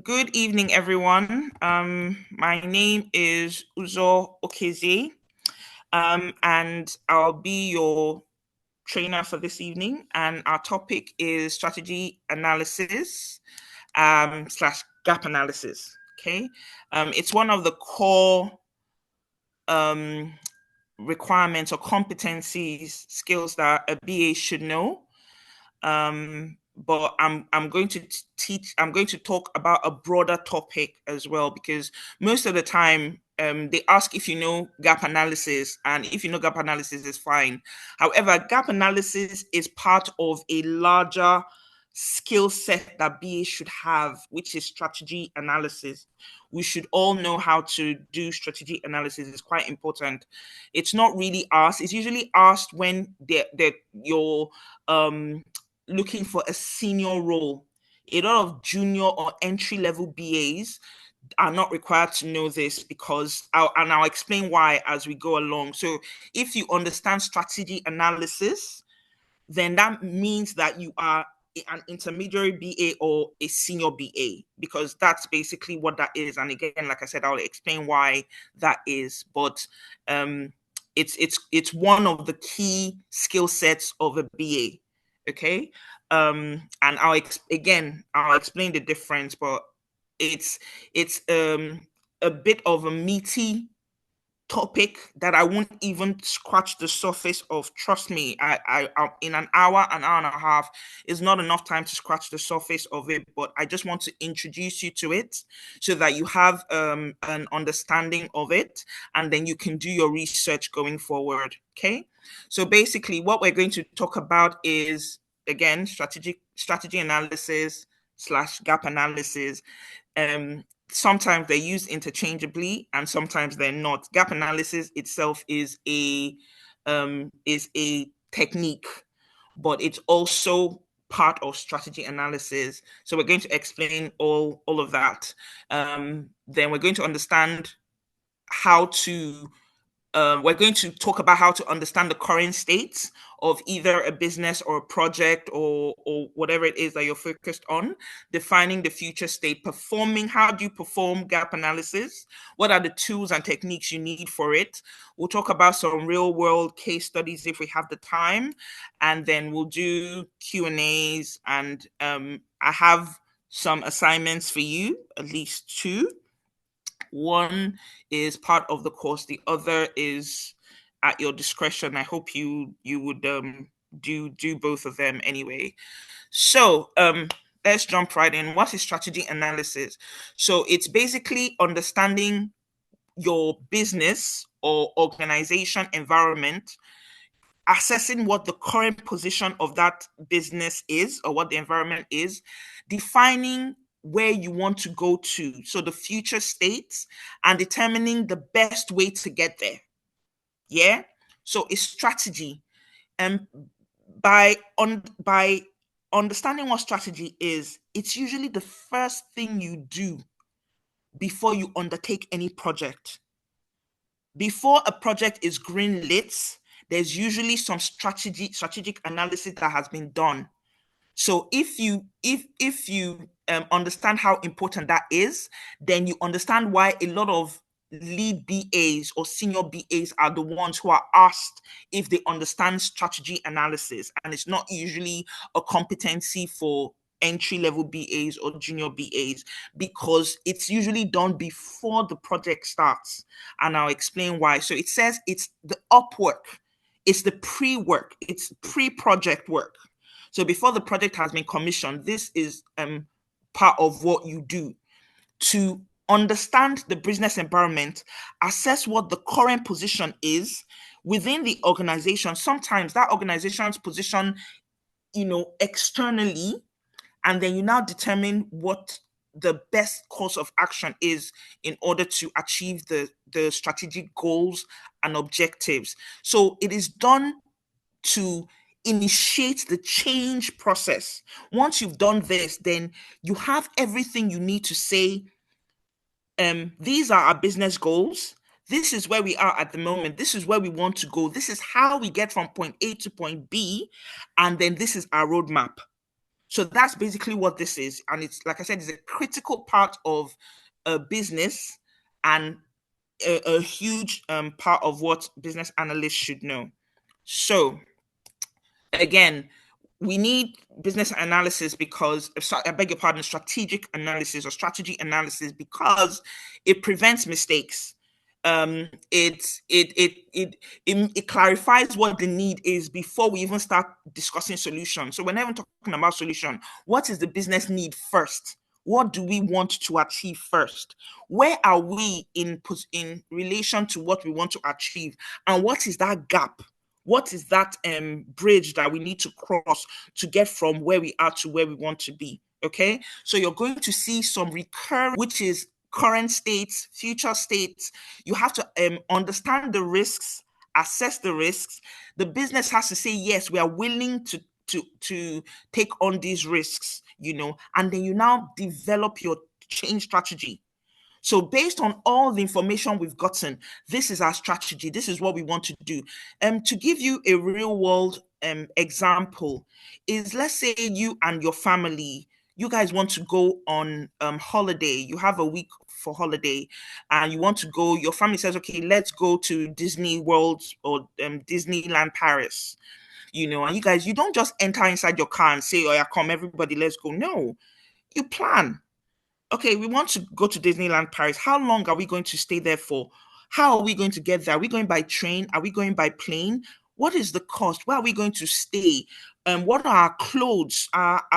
Good evening, everyone. My name is 𝐂𝐎𝐍𝐍𝐄𝐂𝐓, and I'll be your trainer for this evening. And our topic is strategy analysis slash gap analysis. Okay, it's one of the core um, requirements or competencies, skills that a BA should know. But I'm going to teach. I'm going to talk about a broader topic as well, because most of the time they ask if you know gap analysis, and if you know gap analysis is fine. However, gap analysis is part of a larger skill set that BA should have, which is strategy analysis. We should all know how to do strategy analysis. It's quite important. It's not really asked. It's usually asked when you're looking for a senior role. A lot of junior or entry level BAs are not required to know this, because I'll explain why as we go along. So if you understand strategy analysis, then that means that you are an intermediary BA or a senior BA, because that's basically what that is. And again, like I said, I'll explain why that is. But it's one of the key skill sets of a BA. Okay. And I'll explain the difference, but it's a bit of a meaty topic that I won't even scratch the surface of. Trust me, I in an hour and a half is not enough time to scratch the surface of it. But I just want to introduce you to it so that you have an understanding of it, and then you can do your research going forward. Okay, so basically, what we're going to talk about is, again, strategy analysis slash gap analysis. Sometimes they're used interchangeably and sometimes they're not. Gap analysis itself is a technique, but it's also part of strategy analysis. So we're going to explain all of that. Then we're going to understand how to we're going to talk about how to understand the current state of either a business or a project, or whatever it is that you're focused on, defining the future state, performing. How do you perform gap analysis? What are the tools and techniques you need for it? We'll talk about some real world case studies if we have the time, and then we'll do Q&As. And I have some assignments for you, at least two. One is part of the course, the other is at your discretion. I hope you would do both of them anyway. So let's jump right in. What is strategy analysis? So it's basically understanding your business or organization environment, assessing what the current position of that business is or what the environment is, defining where you want to go to, so the future states, and determining the best way to get there. Yeah. So it's strategy. And by understanding what strategy is, it's usually the first thing you do before you undertake any project. Before a project is green lit, there's usually some strategic analysis that has been done. So if you understand how important that is, then you understand why a lot of lead BAs or senior BAs are the ones who are asked if they understand strategy analysis, and it's not usually a competency for entry level BAs or junior BAs, because it's usually done before the project starts. And I'll explain why. So it says it's the up work, it's the pre-work, it's pre-project work. So before the project has been commissioned, this is part of what you do to understand the business environment, assess what the current position is within the organization. Sometimes that organization's position, externally, and then you now determine what the best course of action is in order to achieve the strategic goals and objectives. So it is done to initiate the change process. Once you've done this, then you have everything you need to say, these are our business goals. This is where we are at the moment. This is where we want to go. This is how we get from point A to point B. And then this is our roadmap. So that's basically what this is. And it's, like I said, it's a critical part of a business and a huge part of what business analysts should know. So again, we need business analysis because, I beg your pardon, strategic analysis or strategy analysis, because it prevents mistakes. It clarifies what the need is before we even start discussing solutions. So whenever I'm talking about solution, what is the business need first? What do we want to achieve first? Where are we in relation to what we want to achieve, and what is that gap? What is that bridge that we need to cross to get from where we are to where we want to be? Okay, so you're going to see some recurring, which is current states, future states. You have to understand the risks, assess the risks. The business has to say, yes, we are willing to take on these risks, and then you now develop your change strategy. So, based on all the information we've gotten, this is our strategy. This is what we want to do. To give you a real world example, is, let's say you and your family, you guys want to go on holiday. You have a week for holiday, and you want to go. Your family says, "Okay, let's go to Disney World or Disneyland Paris." And you don't just enter inside your car and say, "Oh yeah, come everybody, let's go." No, you plan. Okay, we want to go to Disneyland Paris. How long are we going to stay there for? How are we going to get there? Are we going by train? Are we going by plane? What is the cost? Where are we going to stay? What are our clothes? Our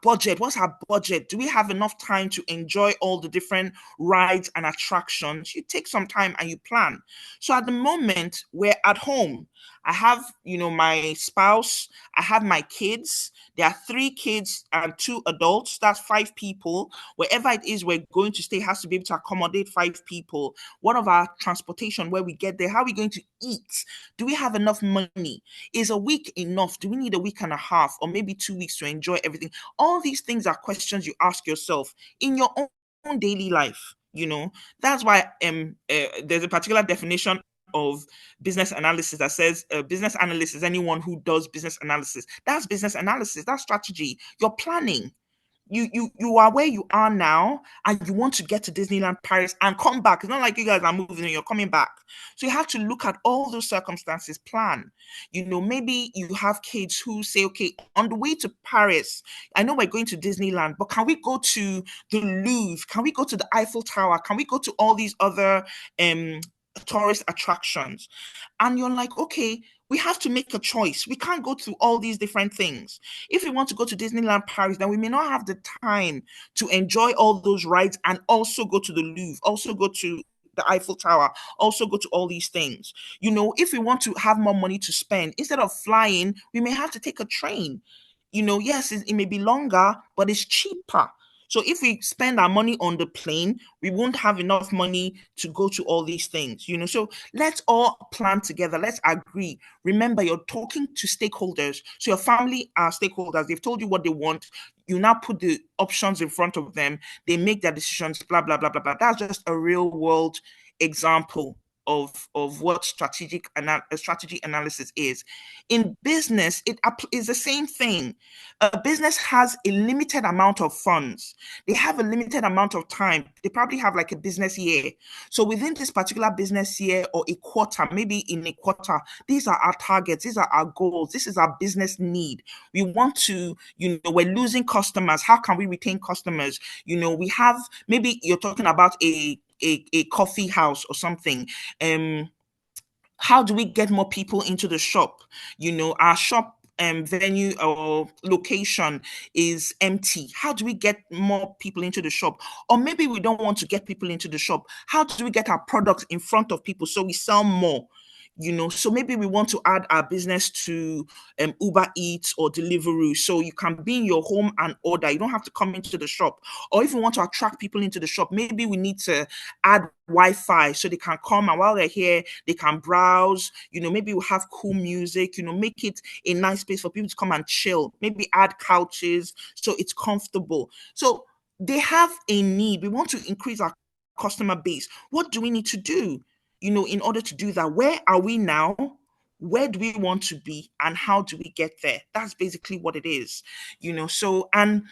budget. What's our budget? Do we have enough time to enjoy all the different rides and attractions? You take some time and you plan. So at the moment, we're at home. I have, my spouse. I have my kids. There are three kids and two adults. That's five people. Wherever it is we're going to stay has to be able to accommodate five people. What of our transportation where we get there? How are we going to eat? Do we have enough money? Is a week enough? Do we need a week and a half or maybe 2 weeks to enjoy everything? All these things are questions you ask yourself in your own daily life. That's why there's a particular definition of business analysis that says business analyst is anyone who does business analysis. That's business analysis. That's strategy. You're planning. You are where you are now, and you want to get to Disneyland Paris and come back. It's not like you guys are moving and you're coming back. So you have to look at all those circumstances, plan. Maybe you have kids who say, okay, on the way to Paris, I know we're going to Disneyland, but can we go to the Louvre? Can we go to the Eiffel Tower? Can we go to all these other tourist attractions? And you're like, okay, we have to make a choice. We can't go through all these different things. If we want to go to Disneyland Paris, then we may not have the time to enjoy all those rides and also go to the Louvre, also go to the Eiffel Tower, also go to all these things. If we want to have more money to spend, instead of flying, we may have to take a train. Yes, it may be longer, but it's cheaper. So if we spend our money on the plane, we won't have enough money to go to all these things. So let's all plan together. Let's agree. Remember, you're talking to stakeholders. So your family are stakeholders. They've told you what they want. You now put the options in front of them. They make their decisions, blah, blah, blah, blah, blah. That's just a real world example of what strategy analysis is. In business, it is the same thing. A business has a limited amount of funds. They have a limited amount of time. They probably have like a business year. So within this particular business year or a quarter, maybe in a quarter, these are our targets. These are our goals. This is our business need. We want to, we're losing customers. How can we retain customers? We have, maybe you're talking about a coffee house or something. How do we get more people into the shop? Our shop venue or location is empty. How do we get more people into the shop? Or maybe we don't want to get people into the shop. How do we get our products in front of people so we sell more? So maybe we want to add our business to Uber Eats or Deliveroo, so you can be in your home and order. You don't have to come into the shop. Or if we want to attract people into the shop, maybe we need to add Wi-Fi so they can come, and while they're here, they can browse. Maybe we'll have cool music. Make it a nice space for people to come and chill. Maybe add couches so it's comfortable. So they have a need. We want to increase our customer base. What do we need to do? In order to do that? Where are we now? where do we want to be and how do we get there? That's basically what it is, So, and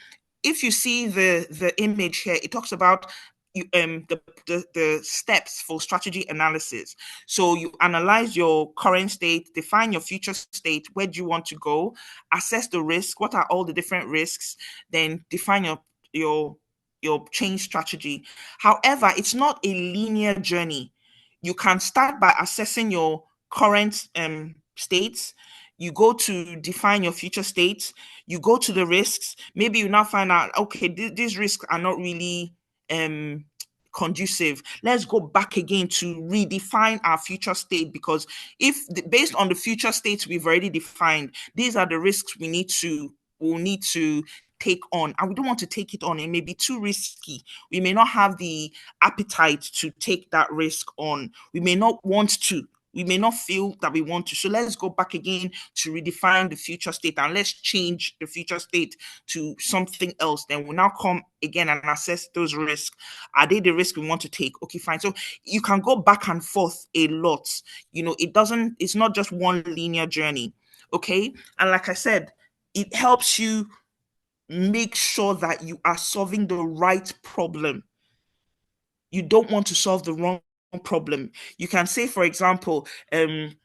if you see the image here, it talks about the steps for strategy analysis. So you analyze your current state, define your future state, where do you want to go, assess the risk, what are all the different risks, then define your change strategy. However, it's not a linear journey. You can start by assessing your current states. You go to define your future states. You go to the risks. Maybe you now find out, okay, these risks are not really um, conducive. Let's go back again to redefine our future state, because based on the future states we've already defined, these are the risks we'll need to take on, and we don't want to take it on. It may be too risky. We may not have the appetite to take that risk on. We may not want to. We may not feel that we want to. So let's go back again to redefine the future state, and let's change the future state to something else. Then we'll now come again and assess those risks. Are they the risk we want to take? Okay, fine. So you can go back and forth a lot. It's not just one linear journey. Okay. And like I said, it helps you make sure that you are solving the right problem. You don't want to solve the wrong problem. You can say, for example, like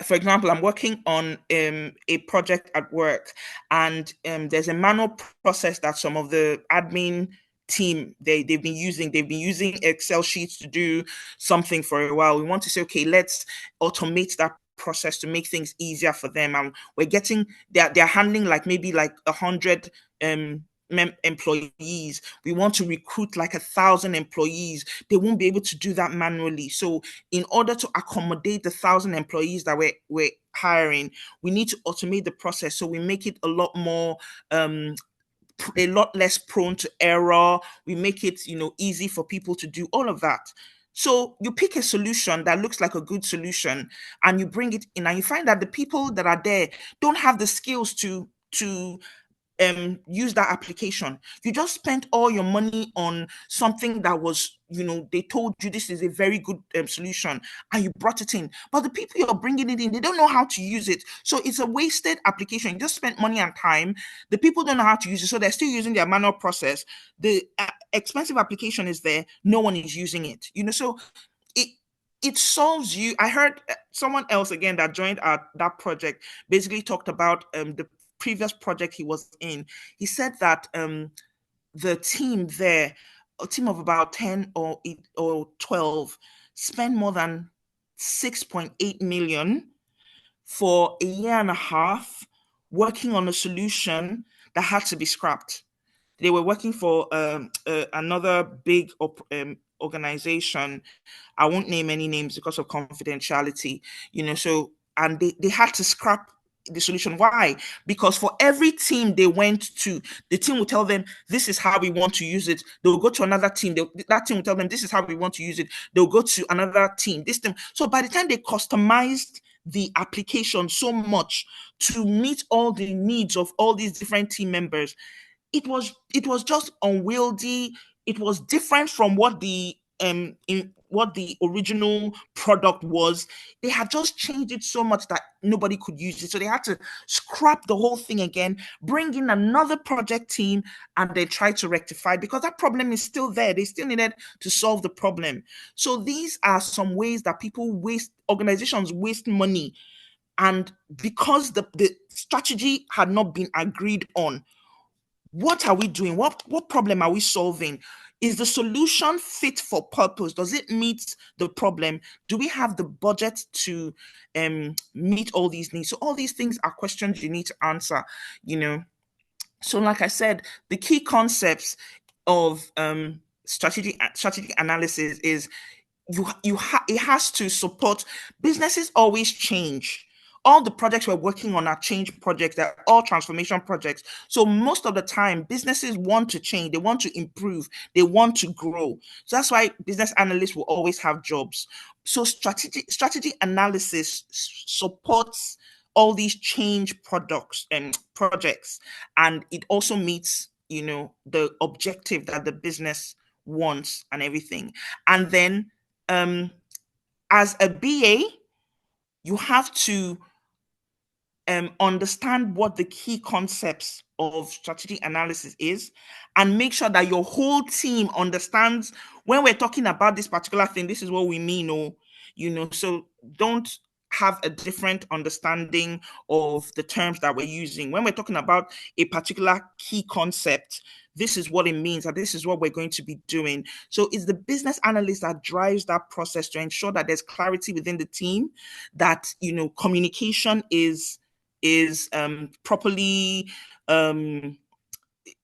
for example, I'm working on a project at work, and there's a manual process that some of the admin team they've been using Excel sheets to do something for a while. We want to say, okay, let's automate that process to make things easier for them, and we're getting they're handling like maybe like 100 employees. We want to recruit like 1,000 employees. They won't be able to do that manually. So in order to accommodate the 1,000 employees that we're hiring, we need to automate the process, so we make it um a lot less prone to error. We make it easy for people to do all of that. So you pick a solution that looks like a good solution, and you bring it in, and you find that the people that are there don't have the skills to use that application. You just spent all your money on something that was, they told you this is a very good solution, and you brought it in. But the people you're bringing it in, they don't know how to use it. So it's a wasted application. You just spent money and time. The people don't know how to use it. So they're still using their manual process. The expensive application is there. No one is using it. So it, it solves you. I heard someone else again that joined that project basically talked about the previous project he was in. He said that the team there, a team of about 10 or 8 or 12, spent more than 6.8 million for a year and a half working on a solution that had to be scrapped. They were working for another big organization. I won't name any names because of confidentiality, so, and they had to scrap the solution. Why? Because for every team they went to, the team will tell them, this is how we want to use it. They'll go to another team. That team will tell them, this is how we want to use it. They'll go to another team, this team. So by the time they customized the application so much to meet all the needs of all these different team members, it was just unwieldy. It was different from what the original product was. They had just changed it so much that nobody could use it. So they had to scrap the whole thing again, bring in another project team, and they try to rectify it, because that problem is still there. They still needed to solve the problem. So these are some ways that organizations waste money. And because the strategy had not been agreed on, what are we doing? What problem are we solving? Is the solution fit for purpose? Does it meet the problem? Do we have the budget to meet all these needs? So all these things are questions you need to answer, you know. So like I said, the key concepts of strategic analysis is it has to support. Businesses always change. All the projects we're working on are change projects. They're all transformation projects. So most of the time, businesses want to change. They want to improve. They want to grow. So that's why business analysts will always have jobs. So strategy analysis supports all these change products and projects, and it also meets the objective that the business wants and everything. And then um, as a BA, you have to understand what the key concepts of strategic analysis is, and make sure that your whole team understands when we're talking about this particular thing, this is what we mean. Or, so don't have a different understanding of the terms that we're using when we're talking about a particular key concept. This is what it means, and this is what we're going to be doing. So it's the business analyst that drives that process to ensure that there's clarity within the team, that communication is properly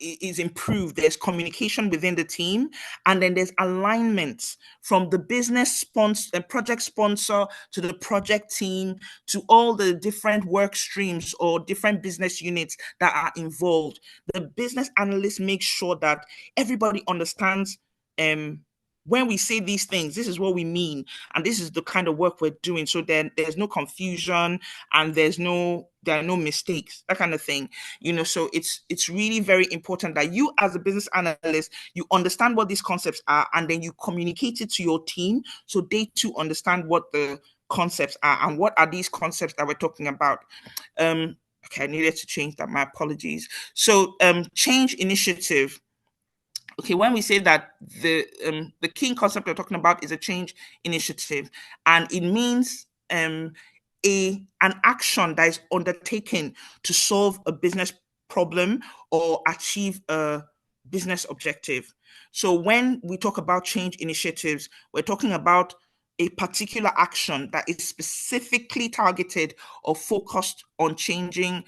is improved. There's communication within the team, and then there's alignment from the business sponsor, the project sponsor, to the project team, to all the different work streams or different business units that are involved. The business analyst makes sure that everybody understands when we say these things, this is what we mean, and this is the kind of work we're doing. So then there's no confusion, and there are no mistakes, that kind of thing. So it's really very important that you, as a business analyst, you understand what these concepts are, and then you communicate it to your team so they too understand what the concepts are and what are these concepts that we're talking about. Okay, I needed to change that. My apologies. So change initiative. Okay, when we say that the key concept we're talking about is a change initiative, and it means an action that is undertaken to solve a business problem or achieve a business objective. So when we talk about change initiatives, we're talking about a particular action that is specifically targeted or focused on changing,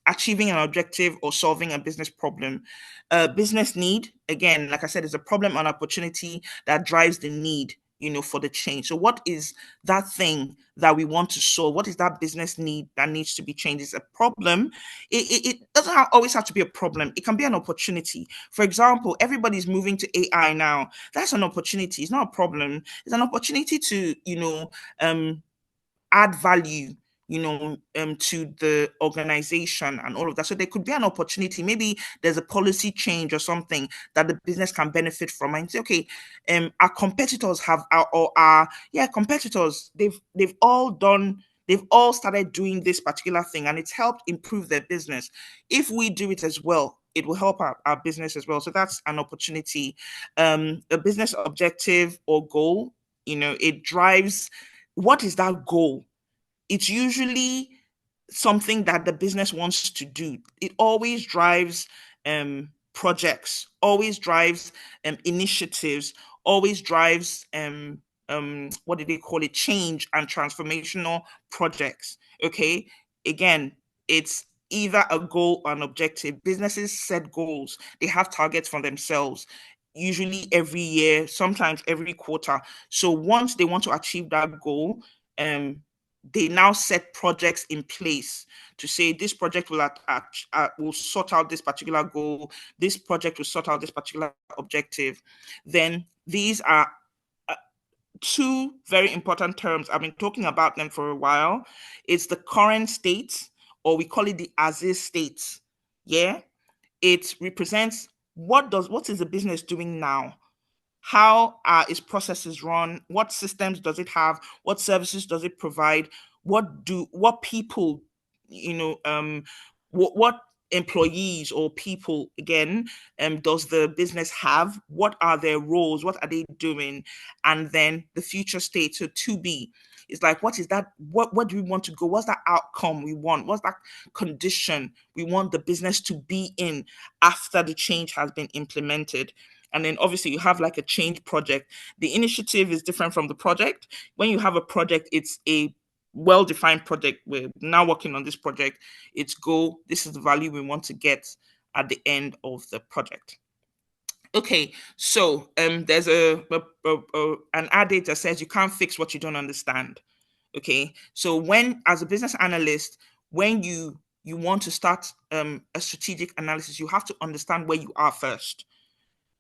achieving an objective or solving a business problem. Business need, again, like I said, is a problem and opportunity that drives the need, for the change. So what is that thing that we want to solve? What is that business need that needs to be changed? It's a problem. It doesn't always have to be a problem. It can be an opportunity. For example, everybody's moving to AI now. That's an opportunity. It's not a problem. It's an opportunity to, add value, to the organization and all of that. So there could be an opportunity. Maybe there's a policy change or something that the business can benefit from, and say, okay, our competitors have our yeah, competitors, they've all started doing this particular thing, and it's helped improve their business. If we do it as well, it will help our business as well. So that's an opportunity. A business objective or goal, it drives, what is that goal? It's usually something that the business wants to do. It always drives projects, always drives initiatives, always drives what do they call it? Change and transformational projects. Okay. Again, it's either a goal or an objective. Businesses set goals, they have targets for themselves, usually every year, sometimes every quarter. So once they want to achieve that goal, um, they now set projects in place to say this project will sort out this particular goal, this project will sort out this particular objective. Then these are uh, two very important terms. I've been talking about them for a while. It's the current state, or we call it the as-is state. Yeah, it represents what is the business doing now, how are its processes run, what systems does it have, what services does it provide, what people, what employees or people, again, does the business have, what are their roles, what are they doing, and then the future state. So to be, it's like, what is that, what do we want to go, what's that outcome we want, what's that condition we want the business to be in after the change has been implemented. And then obviously you have like a change project. The initiative is different from the project. When you have a project, it's a well-defined project. We're now working on this project. It's go, this is the value we want to get at the end of the project. Okay, so there's an adage that says you can't fix what you don't understand. Okay, so when, as a business analyst, when you want to start a strategic analysis, you have to understand where you are first.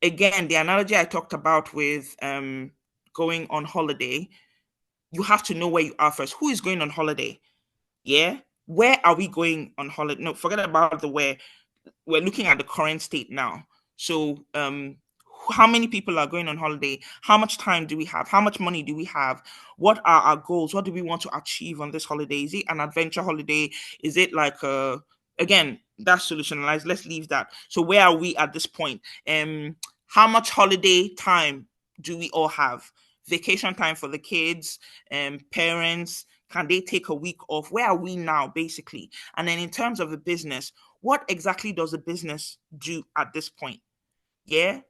Again, the analogy I talked about with going on holiday, you have to know where you are first. Who is going on holiday? Yeah. Where are we going on holiday? No, forget about the where. We're looking at the current state now. So How many people are going on holiday? How much time do we have? How much money do we have? What are our goals? What do we want to achieve on this holiday? Is it an adventure holiday? Is it like again, that's solutionalized. Let's leave that. So where are we at this point? How much holiday time do we all have? Vacation time for the kids and parents, can they take a week off? Where are we now, basically? And then in terms of the business, what exactly does the business do at this point? Yeah,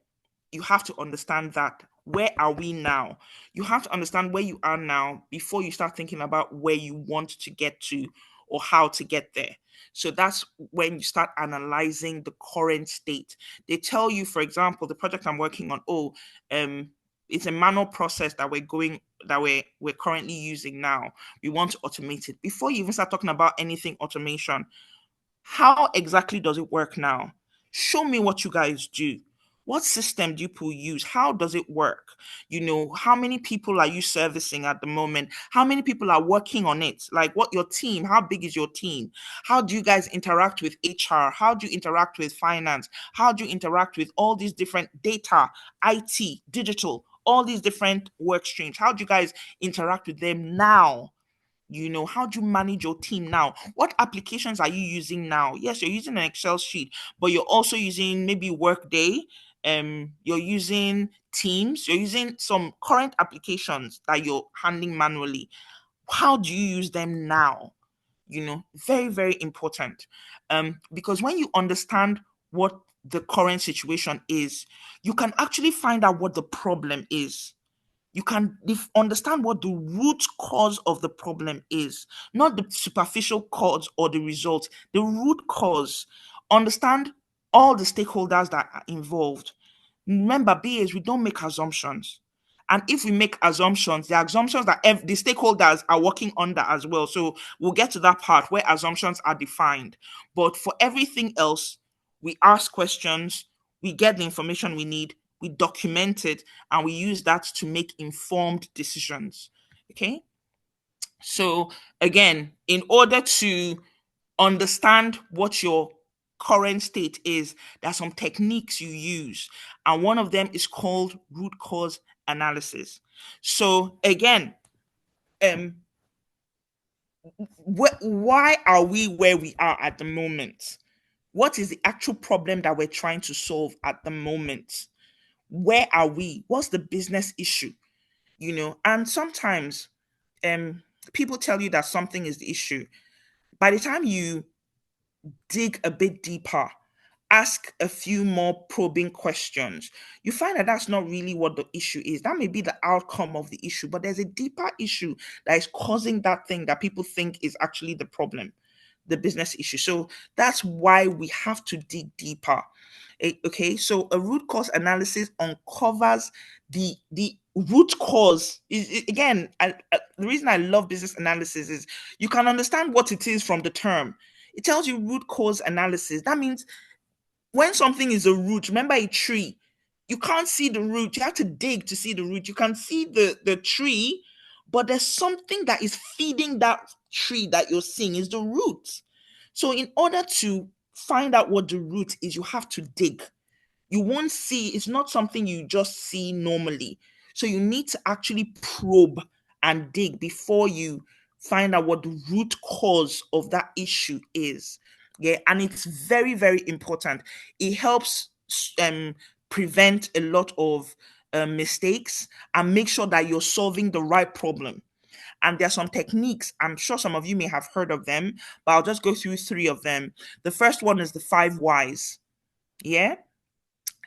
you have to understand that. Where are we now? You have to understand where you are now before you start thinking about where you want to get to or how to get there. So that's when you start analyzing the current state. They tell you, for example, the project I'm working on, it's a manual process that we're currently using now. We want to automate it. Before you even start talking about anything automation, how exactly does it work now? Show me what you guys do. What system do you people use? How does it work? How many people are you servicing at the moment? How many people are working on it? Like, what your team? How big is your team? How do you guys interact with HR? How do you interact with finance? How do you interact with all these different data, IT, digital, all these different work streams? How do you guys interact with them now? How do you manage your team now? What applications are you using now? Yes, you're using an Excel sheet, but you're also using maybe Workday, you're using Teams, you're using some current applications that you're handling manually. How do you use them now? Very, very important. Because when you understand what the current situation is, you can actually find out what the problem is. You can understand what the root cause of the problem is, not the superficial cause or the result. The root cause. Understand all the stakeholders that are involved. Remember, BAs, we don't make assumptions. And if we make assumptions, the assumptions that the stakeholders are working under as well. So we'll get to that part where assumptions are defined. But for everything else, we ask questions, we get the information we need, we document it, and we use that to make informed decisions. Okay. So again, in order to understand what your current state is, there are some techniques you use, and one of them is called root cause analysis. So again, um why are we where we are at the moment? What is the actual problem that we're trying to solve at the moment? Where are we? What's the business issue? And sometimes um people tell you that something is the issue. By the time you dig a bit deeper, ask a few more probing questions, you find that that's not really what the issue is. That may be the outcome of the issue, but there's a deeper issue that is causing that thing that people think is actually the problem, the business issue. So that's why we have to dig deeper. Okay, so a root cause analysis uncovers the root cause. Again, the reason I love business analysis is you can understand what it is from the term. It tells you root cause analysis. That means when something is a root, remember a tree, you can't see the root. You have to dig to see the root. You can see the tree, but there's something that is feeding that tree that you're seeing is the root. So in order to find out what the root is, you have to dig. You won't see, it's not something you just see normally. So you need to actually probe and dig before you find out what the root cause of that issue is. Yeah, and it's very, very important. It helps um prevent a lot of mistakes and make sure that you're solving the right problem. And there are some techniques, I'm sure some of you may have heard of them, but I'll just go through three of them. The first one is the 5 whys. Yeah.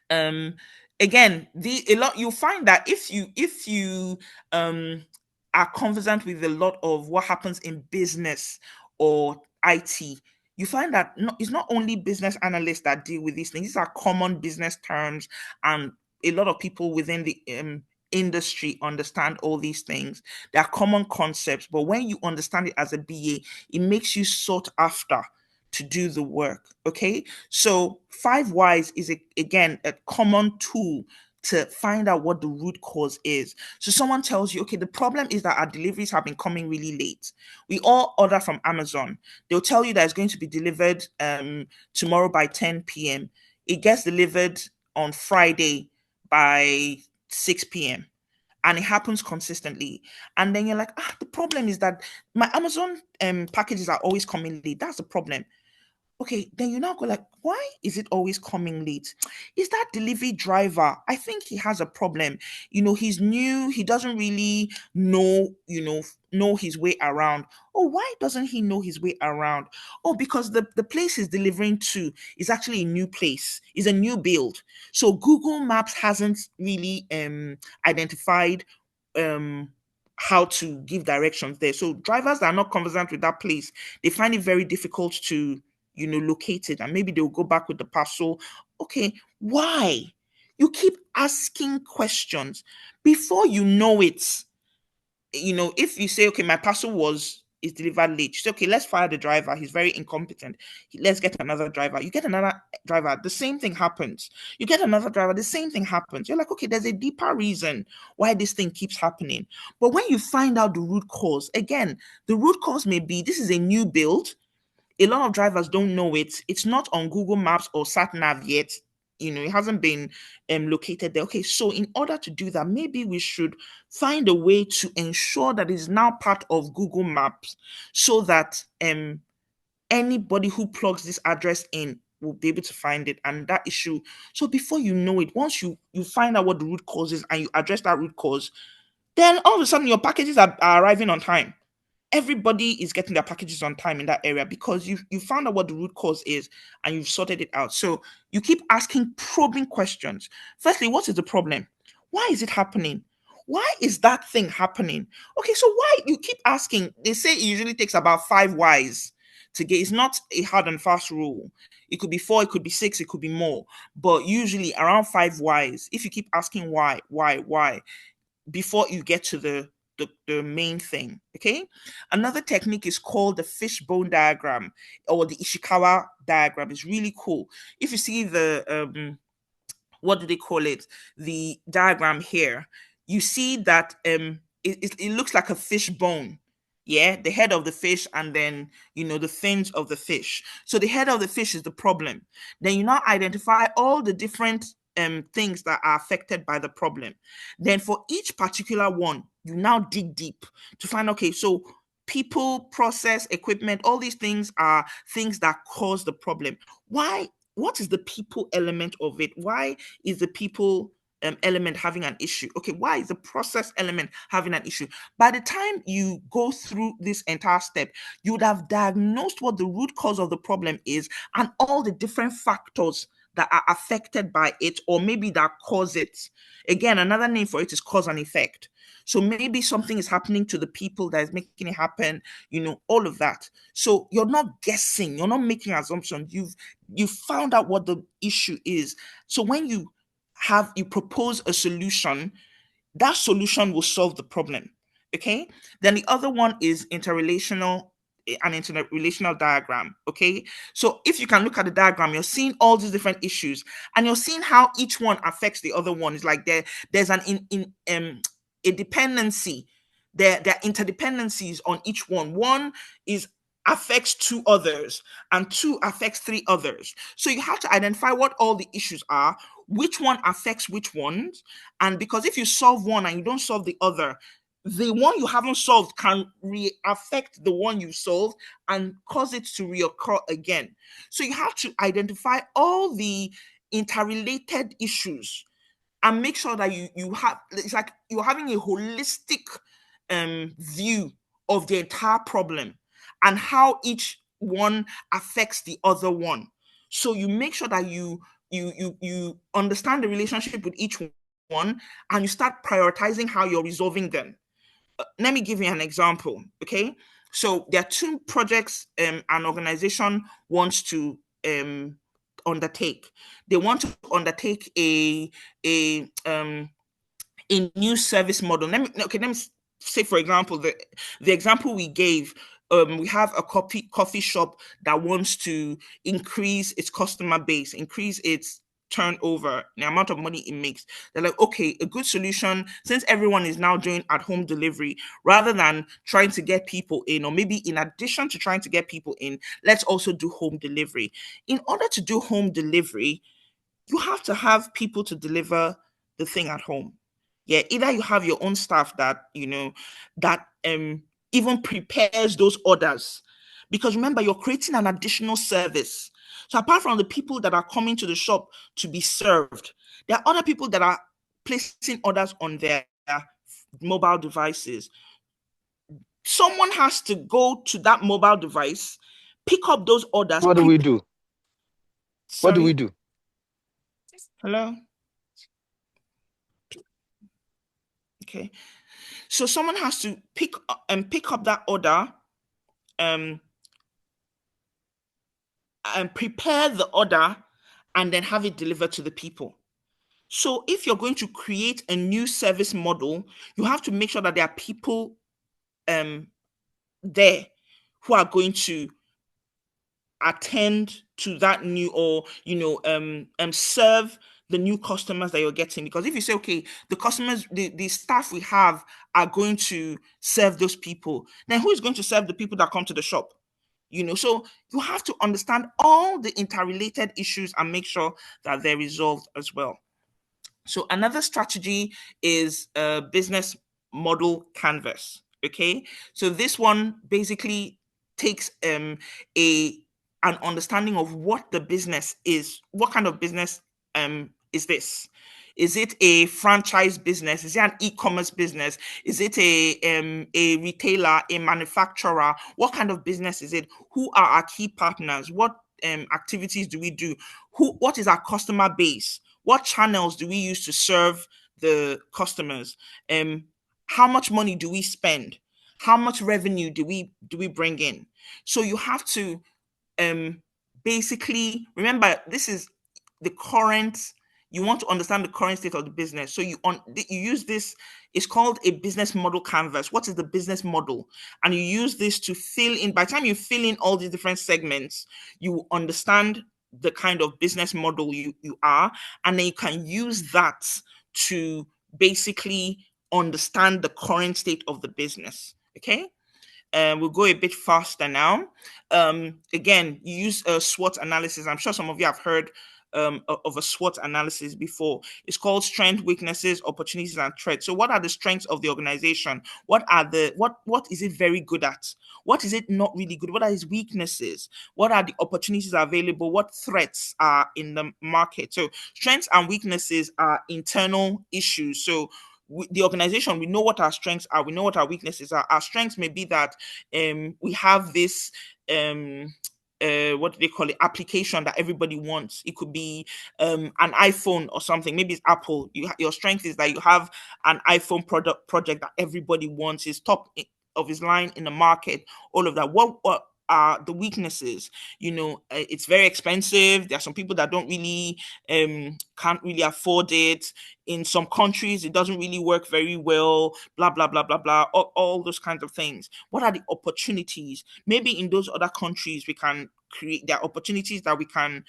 um Again, the a lot you'll find that if you um are conversant with a lot of what happens in business or IT, you find that it's not only business analysts that deal with these things. These are common business terms, and a lot of people within the industry understand all these things. They are common concepts, but when you understand it as a BA, it makes you sought after to do the work. Okay, so 5 whys is again a common tool to find out what the root cause is. So someone tells you, okay, the problem is that our deliveries have been coming really late. We all order from Amazon. They'll tell you that it's going to be delivered tomorrow by 10 p.m. It gets delivered on Friday by 6 p.m. and it happens consistently. And then you're like, the problem is that my Amazon packages are always coming late. That's the problem. Okay, then you now go like, why is it always coming late? Is that delivery driver? I think he has a problem. He's new, he doesn't really know his way around. Oh, why doesn't he know his way around? Oh, because the place he's delivering to is actually a new place, is a new build. So Google Maps hasn't really identified um how to give directions there. So drivers that are not conversant with that place, they find it very difficult to located, and maybe they'll go back with the parcel. Okay, why? You keep asking questions before you know it. If you say, okay, my parcel is delivered late, you say, okay, let's fire the driver. He's very incompetent. Let's get another driver. You get another driver, the same thing happens. You get another driver, the same thing happens. You're like, okay, there's a deeper reason why this thing keeps happening. But when you find out the root cause, again, the root cause may be this is a new build. A lot of drivers don't know it. It's not on Google Maps or Sat Nav yet. It hasn't been located there. Okay, so in order to do that, maybe we should find a way to ensure that it's now part of Google Maps, so that anybody who plugs this address in will be able to find it, and that issue. So before you know it, once you find out what the root cause is and you address that root cause, then all of a sudden your packages are arriving on time. Everybody is getting their packages on time in that area because you found out what the root cause is and you've sorted it out. So you keep asking probing questions. Firstly, what is the problem? Why is it happening? Why is that thing happening? Okay, so why you keep asking? They say it usually takes about 5 whys to get. It's not a hard and fast rule. It could be 4, it could be 6, it could be more, but usually around 5 whys. If you keep asking why, before you get to the main thing. Okay. Another technique is called the fishbone diagram, or the Ishikawa diagram. It's really cool. If you see the what do they call it? The diagram here, you see that it looks like a fish bone. Yeah, the head of the fish, and then the fins of the fish. So the head of the fish is the problem. Then you now identify all the different things that are affected by the problem. Then for each particular one, you now dig deep to find, okay, so people, process, equipment, all these things are things that cause the problem. Why? What is the people element of it? Why is the people element having an issue? Okay, why is the process element having an issue? By the time you go through this entire step, you would have diagnosed what the root cause of the problem is and all the different factors that are affected by it, or maybe that cause it. Again, another name for it is cause and effect. So maybe something is happening to the people that is making it happen, all of that. So you're not guessing, you're not making assumptions. You've found out what the issue is. So when you propose a solution, that solution will solve the problem. Okay. Then the other one is an interrelational diagram. Okay. So if you can look at the diagram, you're seeing all these different issues and you're seeing how each one affects the other one. It's like there's an a dependency. There are interdependencies on each one. One is affects two others, and two affects three others. So you have to identify what all the issues are, which one affects which ones. And because if you solve one and you don't solve the other, the one you haven't solved can affect the one you solved and cause it to reoccur again. So you have to identify all the interrelated issues and make sure that you have, it's like you're having a holistic view of the entire problem and how each one affects the other one. So you make sure that you understand the relationship with each one and you start prioritizing how you're resolving them. Let me give you an example. Okay, so there are two projects an organization wants to undertake. They want to undertake a new service model. Let me say, for example, the example we gave. We have a coffee shop that wants to increase its customer base, increase its turnover, the amount of money it makes. They're like, okay, a good solution, since everyone is now doing at home delivery, rather than trying to get people in, or maybe in addition to trying to get people in, let's also do home delivery. In order to do home delivery, you have to have people to deliver the thing at home. Yeah, either you have your own staff that, that even prepares those orders. Because remember, you're creating an additional service. So apart from the people that are coming to the shop to be served, there are other people that are placing orders on their mobile devices. Someone has to go to that mobile device, pick up those orders. What do we do? What do we Sorry. do? Hello. Okay. So someone has to pick up that order, um, and prepare the order, and then have it delivered to the people. So if you're going to create a new service model, you have to make sure that there are people um, there who are going to attend to that new, or serve the new customers that you're getting. Because if you say, okay, the customers, the staff we have are going to serve those people, then who is going to serve the people that come to the shop? So you have to understand all the interrelated issues and make sure that they're resolved as well. So another strategy is a business model canvas. Okay, so this one basically takes a an understanding of what the business is. What kind of business is this? Is it a franchise business? Is it an e-commerce business? Is it a retailer, a manufacturer? What kind of business is it? Who are our key partners? What activities do we do? What is our customer base? What channels do we use to serve the customers? How much money do we spend? How much revenue do we bring in? So you have to um basically remember, this is the current. You want to understand the current state of the business, so you use this. It's called a business model canvas. What is the business model? And you use this to fill in. By the time you fill in all these different segments, you understand the kind of business model you are, and then you can use that to basically understand the current state of the business. Okay. We'll go a bit faster now. Again, you use a SWOT analysis. I'm sure some of you have heard of a SWOT analysis before. It's called strengths, weaknesses, opportunities, and threats. So, what are the strengths of the organization? What is it very good at? What is it not really good? What are its weaknesses? What are the opportunities available? What threats are in the market? So, strengths and weaknesses are internal issues. So, the organization, we know what our strengths are, we know what our weaknesses are. Our strengths may be that we have this what do they call it, application that everybody wants. It could be an iPhone or something. Maybe it's Apple. Your strength is that you have an iPhone project that everybody wants, is top of his line in the market, all of that. What are the weaknesses? It's very expensive. There are some people that don't really can't really afford it. In some countries it doesn't really work very well, blah blah blah blah blah, all those kinds of things. What are the opportunities? Maybe in those other countries we can create, there are opportunities that we can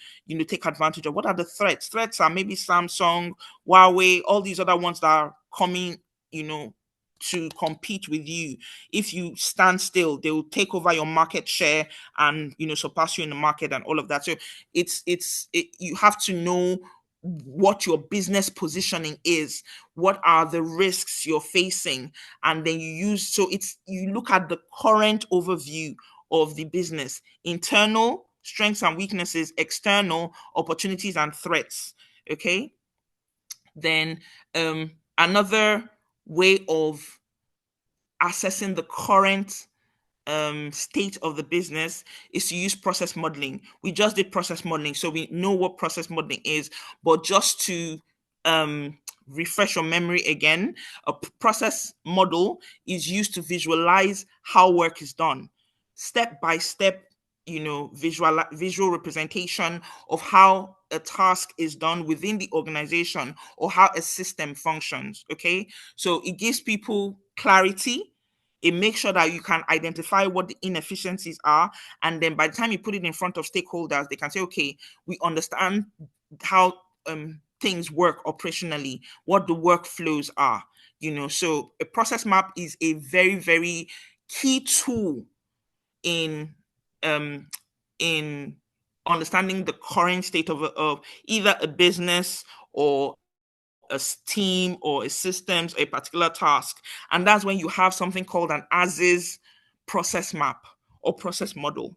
take advantage of. What are the threats? Threats are maybe Samsung, Huawei, all these other ones that are coming you know to compete with you. If you stand still, they will take over your market share and surpass you in the market and all of that. So you have to know what your business positioning is, what are the risks you're facing, and then you look at the current overview of the business: internal strengths and weaknesses, external opportunities and threats. Okay. Then another way of assessing the current state of the business is to use process modeling. We just did process modeling, so we know what process modeling is. But just to um, refresh your memory again, a process model is used to visualize how work is done, step by step. Visual representation of how a task is done within the organization or how a system functions. Okay, so it gives people clarity. It makes sure that you can identify what the inefficiencies are. And then by the time you put it in front of stakeholders, they can say, okay, we understand how things work operationally, what the workflows are. So a process map is a very, very key tool in um, in understanding the current state of either a business or a team or a systems, a particular task. And that's when you have something called an as-is process map or process model.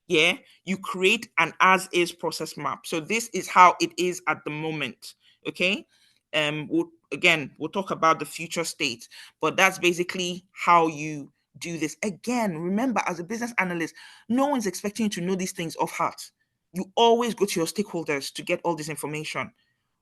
Yeah, you create an as-is process map. So this is how it is at the moment. Okay. We'll talk about the future state, but that's basically how you do this. Again, remember, as a business analyst, no one's expecting you to know these things off heart. You always go to your stakeholders to get all this information.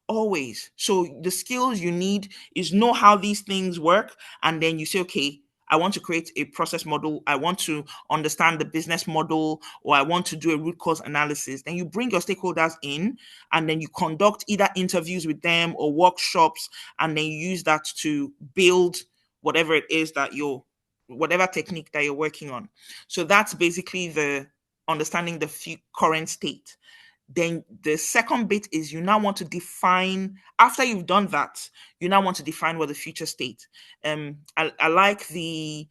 Always. So the skills you need is know how these things work, and then you say, okay, I want to create a process model, I want to understand the business model, or I want to do a root cause analysis. Then you bring your stakeholders in, and then you conduct either interviews with them or workshops, and then you use that to build whatever it is that you're whatever technique that you're working on. So that's basically the understanding the current state. Then the second bit is you now want to define, after you've done that, you now want to define what the future state. I like the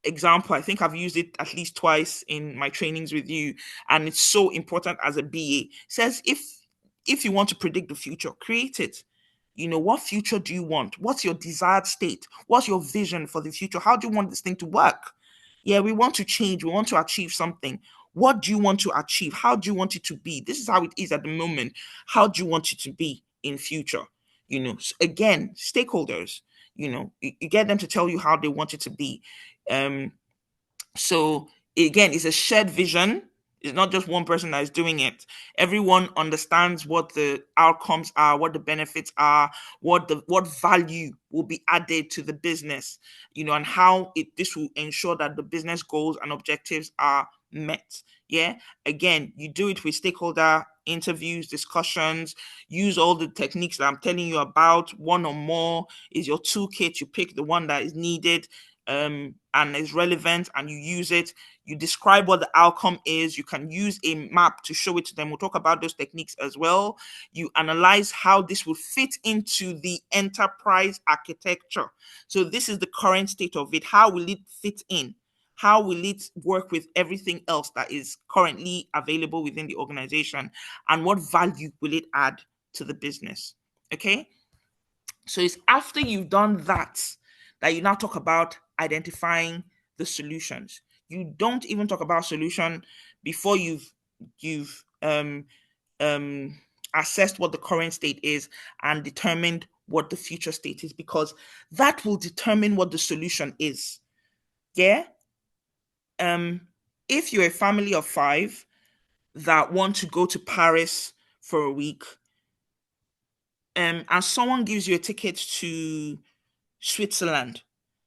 example. I think I've used it at least twice in my trainings with you, and it's so important as a BA. It says if you want to predict the future, create it. What future do you want? What's your desired state? What's your vision for the future? How do you want this thing to work? Yeah, we want to change, we want to achieve something. What do you want to achieve? How do you want it to be? This is how it is at the moment. How do you want it to be in future? Again, stakeholders, you get them to tell you how they want it to be. So again, it's a shared vision. It's not just one person that is doing it. Everyone understands what the outcomes are, what the benefits are, what value will be added to the business, and how this will ensure that the business goals and objectives are met. Yeah. Again, you do it with stakeholder interviews, discussions, use all the techniques that I'm telling you about. One or more is your toolkit. You pick the one that is needed and is relevant, and you use it. You describe what the outcome is. You can use a map to show it to them. We'll talk about those techniques as well. You analyze how this will fit into the enterprise architecture. So this is the current state of it. How will it fit in? How will it work with everything else that is currently available within the organization? And what value will it add to the business? Okay. So it's after you've done that you now talk about identifying the solutions. You don't even talk about solution before you've assessed what the current state is and determined what the future state is, because that will determine what the solution is. Yeah. If you're a family of 5 that want to go to Paris for a week, and someone gives you a ticket to Switzerland,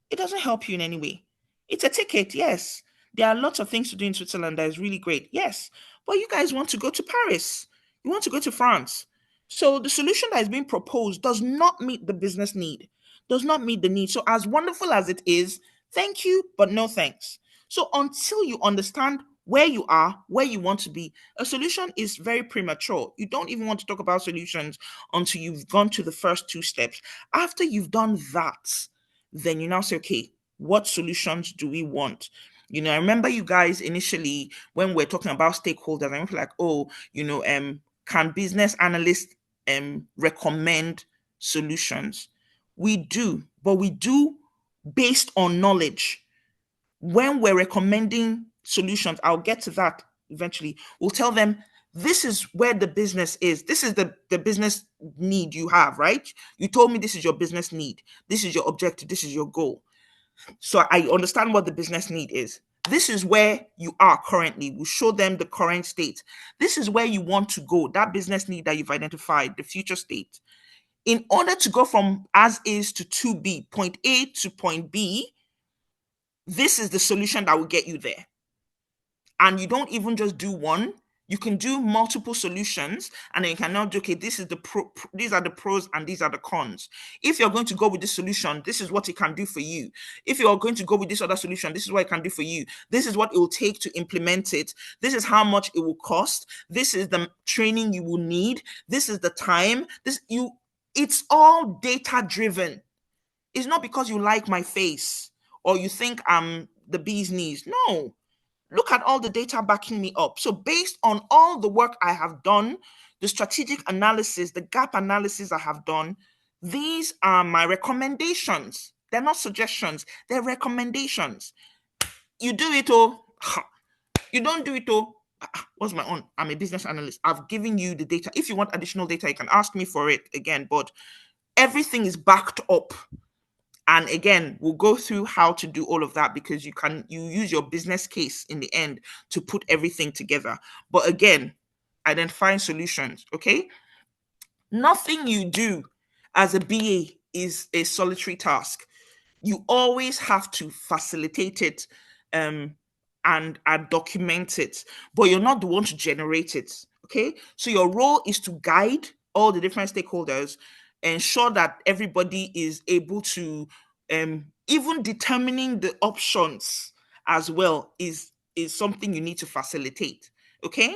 it doesn't help you in any way. It's a ticket, yes. There are lots of things to do in Switzerland that is really great, yes. But you guys want to go to Paris. You want to go to France. So the solution that is being proposed does not meet the business need, does not meet the need. So as wonderful as it is, thank you, but no thanks. So until you understand where you are, where you want to be, a solution is very premature. You don't even want to talk about solutions until you've gone to the first 2 steps. After you've done that, then you now say, okay, what solutions do we want? I remember you guys initially when we're talking about stakeholders, I'm like, oh, can business analysts recommend solutions? We do, but we do based on knowledge. When we're recommending solutions, I'll get to that eventually. We'll tell them this is where the business is. This is the business need you have, right? You told me this is your business need. This is your objective. This is your goal. So I understand what the business need is. This is where you are currently. We'll show them the current state. This is where you want to go, that business need that you've identified, the future state. In order to go from as is to 2B, point A to point B, this is the solution that will get you there. And you don't even just do one, you can do multiple solutions, and then you can now do, okay, these are the pros and these are the cons. If you're going to go with this solution, this is what it can do for you. If you're going to go with this other solution, this is what it can do for you. This is what it will take to implement it. This is how much it will cost. This is the training you will need. This is the time. It's all data driven. It's not because you like my face or you think I'm the bee's knees. No. Look at all the data backing me up. So based on all the work I have done, the strategic analysis, the gap analysis I have done, These are my recommendations. They're not suggestions, they're recommendations. You do it, oh. You don't do it, oh. What's my own? I'm a business analyst. I've given you the data. If you want additional data, you can ask me for it again, but everything is backed up. And again, we'll go through how to do all of that, because you use your business case in the end to put everything together. But again, identifying solutions, okay? Nothing you do as a BA is a solitary task. You always have to facilitate it, um, and document it, but you're not the one to generate it. Okay, so your role is to guide all the different stakeholders, ensure that everybody is able to, even determining the options as well is something you need to facilitate. Okay,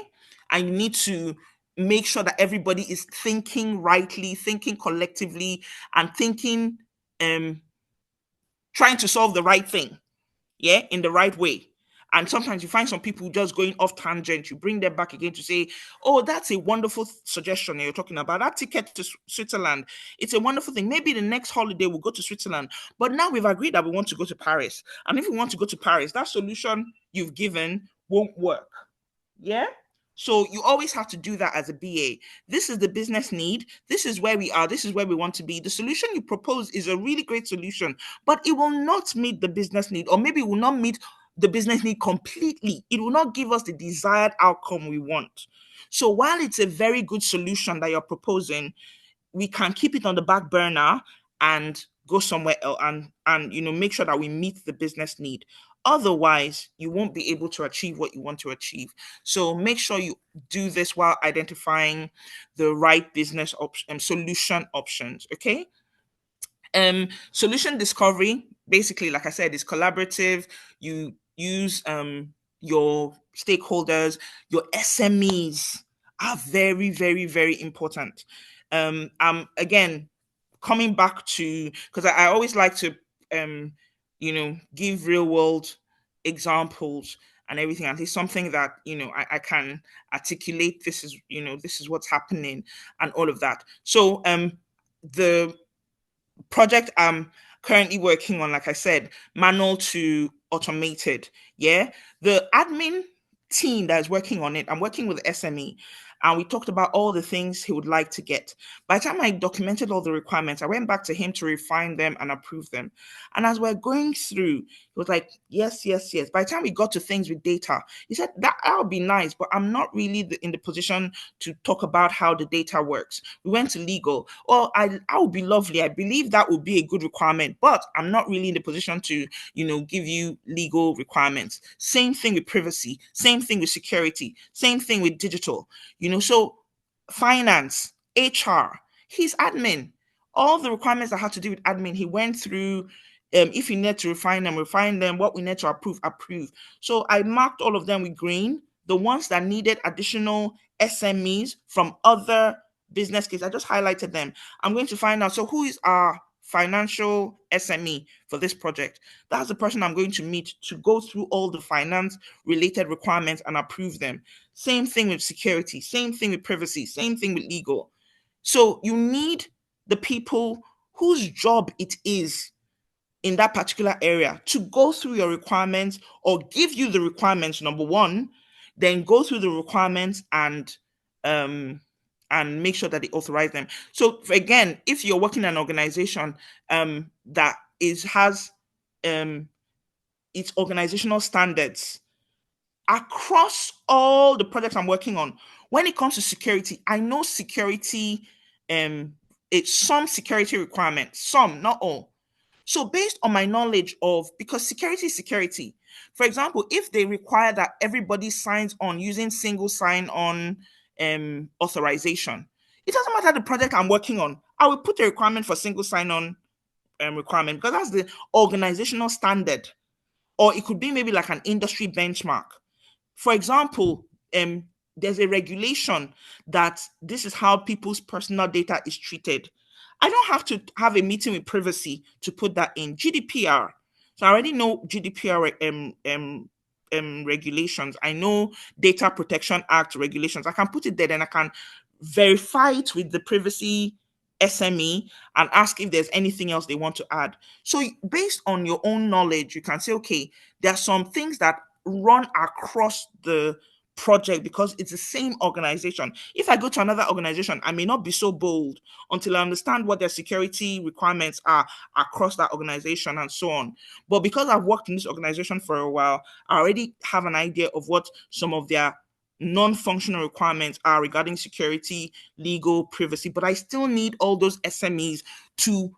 and you need to make sure that everybody is thinking rightly, thinking collectively, and thinking, um trying to solve the right thing, yeah, in the right way. And sometimes you find some people just going off tangent. You bring them back again to say, "Oh, that's a wonderful suggestion you're talking about. That ticket to Switzerland, it's a wonderful thing. Maybe the next holiday we'll go to Switzerland. But now we've agreed that we want to go to Paris. And if we want to go to Paris, that solution you've given won't work." Yeah. So you always have to do that as a BA. This is the business need. This is where we are. This is where we want to be. The solution you propose is a really great solution, but it will not meet the business need, or maybe it will not meet the business need completely. It will not give us the desired outcome we want. So while it's a very good solution that you're proposing, we can keep it on the back burner and go somewhere else, and make sure that we meet the business need. Otherwise, you won't be able to achieve what you want to achieve. So make sure you do this while identifying the right business solution options. Okay. Solution discovery, basically, like I said, is collaborative. You use your stakeholders, your SMEs are very, very, very important. Again, coming back to, because I always like to give real world examples and everything, at least something that I can articulate. This is what's happening and all of that. So the project I'm currently working on, like I said, manual to automated. Yeah. The admin team that is working on it, I'm working with SME, and we talked about all the things he would like to get. By the time I documented all the requirements, I went back to him to refine them and approve them. And as we're going through, he was like, yes, yes, yes. By the time we got to things with data, he said, that would be nice, but I'm not really in the position to talk about how the data works. We went to legal. Well, I would be lovely. I believe that would be a good requirement, but I'm not really in the position to, give you legal requirements. Same thing with privacy, same thing with security, same thing with digital, so finance, HR, he's admin. All the requirements that had to do with admin, he went through. If we need to refine them. What we need to approve. So I marked all of them with green. The ones that needed additional SMEs from other business cases, I just highlighted them. I'm going to find out. So who is our financial SME for this project? That's the person I'm going to meet to go through all the finance related requirements and approve them. Same thing with security, same thing with privacy, same thing with legal. So you need the people whose job it is in that particular area to go through your requirements, or give you the requirements, number one, then go through the requirements um and make sure that they authorize them. So again, if you're working in an organization that has its organizational standards across all the projects I'm working on, when it comes to security, I know security, it's some security requirements, some, not all. So based on my knowledge of, because security is security. For example, if they require that everybody signs on using single sign-on authorization, it doesn't matter the project I'm working on. I will put a requirement for single sign-on requirement, because that's the organizational standard. Or it could be maybe like an industry benchmark. For example, there's a regulation that this is how people's personal data is treated. I don't have to have a meeting with privacy to put that in GDPR. So I already know GDPR regulations. I know Data Protection Act regulations. I can put it there, and I can verify it with the privacy SME and ask if there's anything else they want to add. So based on your own knowledge, you can say, okay, there are some things that run across the project because it's the same organization. If I go to another organization, I may not be so bold until I understand what their security requirements are across that organization and so on. But because I've worked in this organization for a while, I already have an idea of what some of their non-functional requirements are regarding security, legal, privacy, but I still need all those SMEs to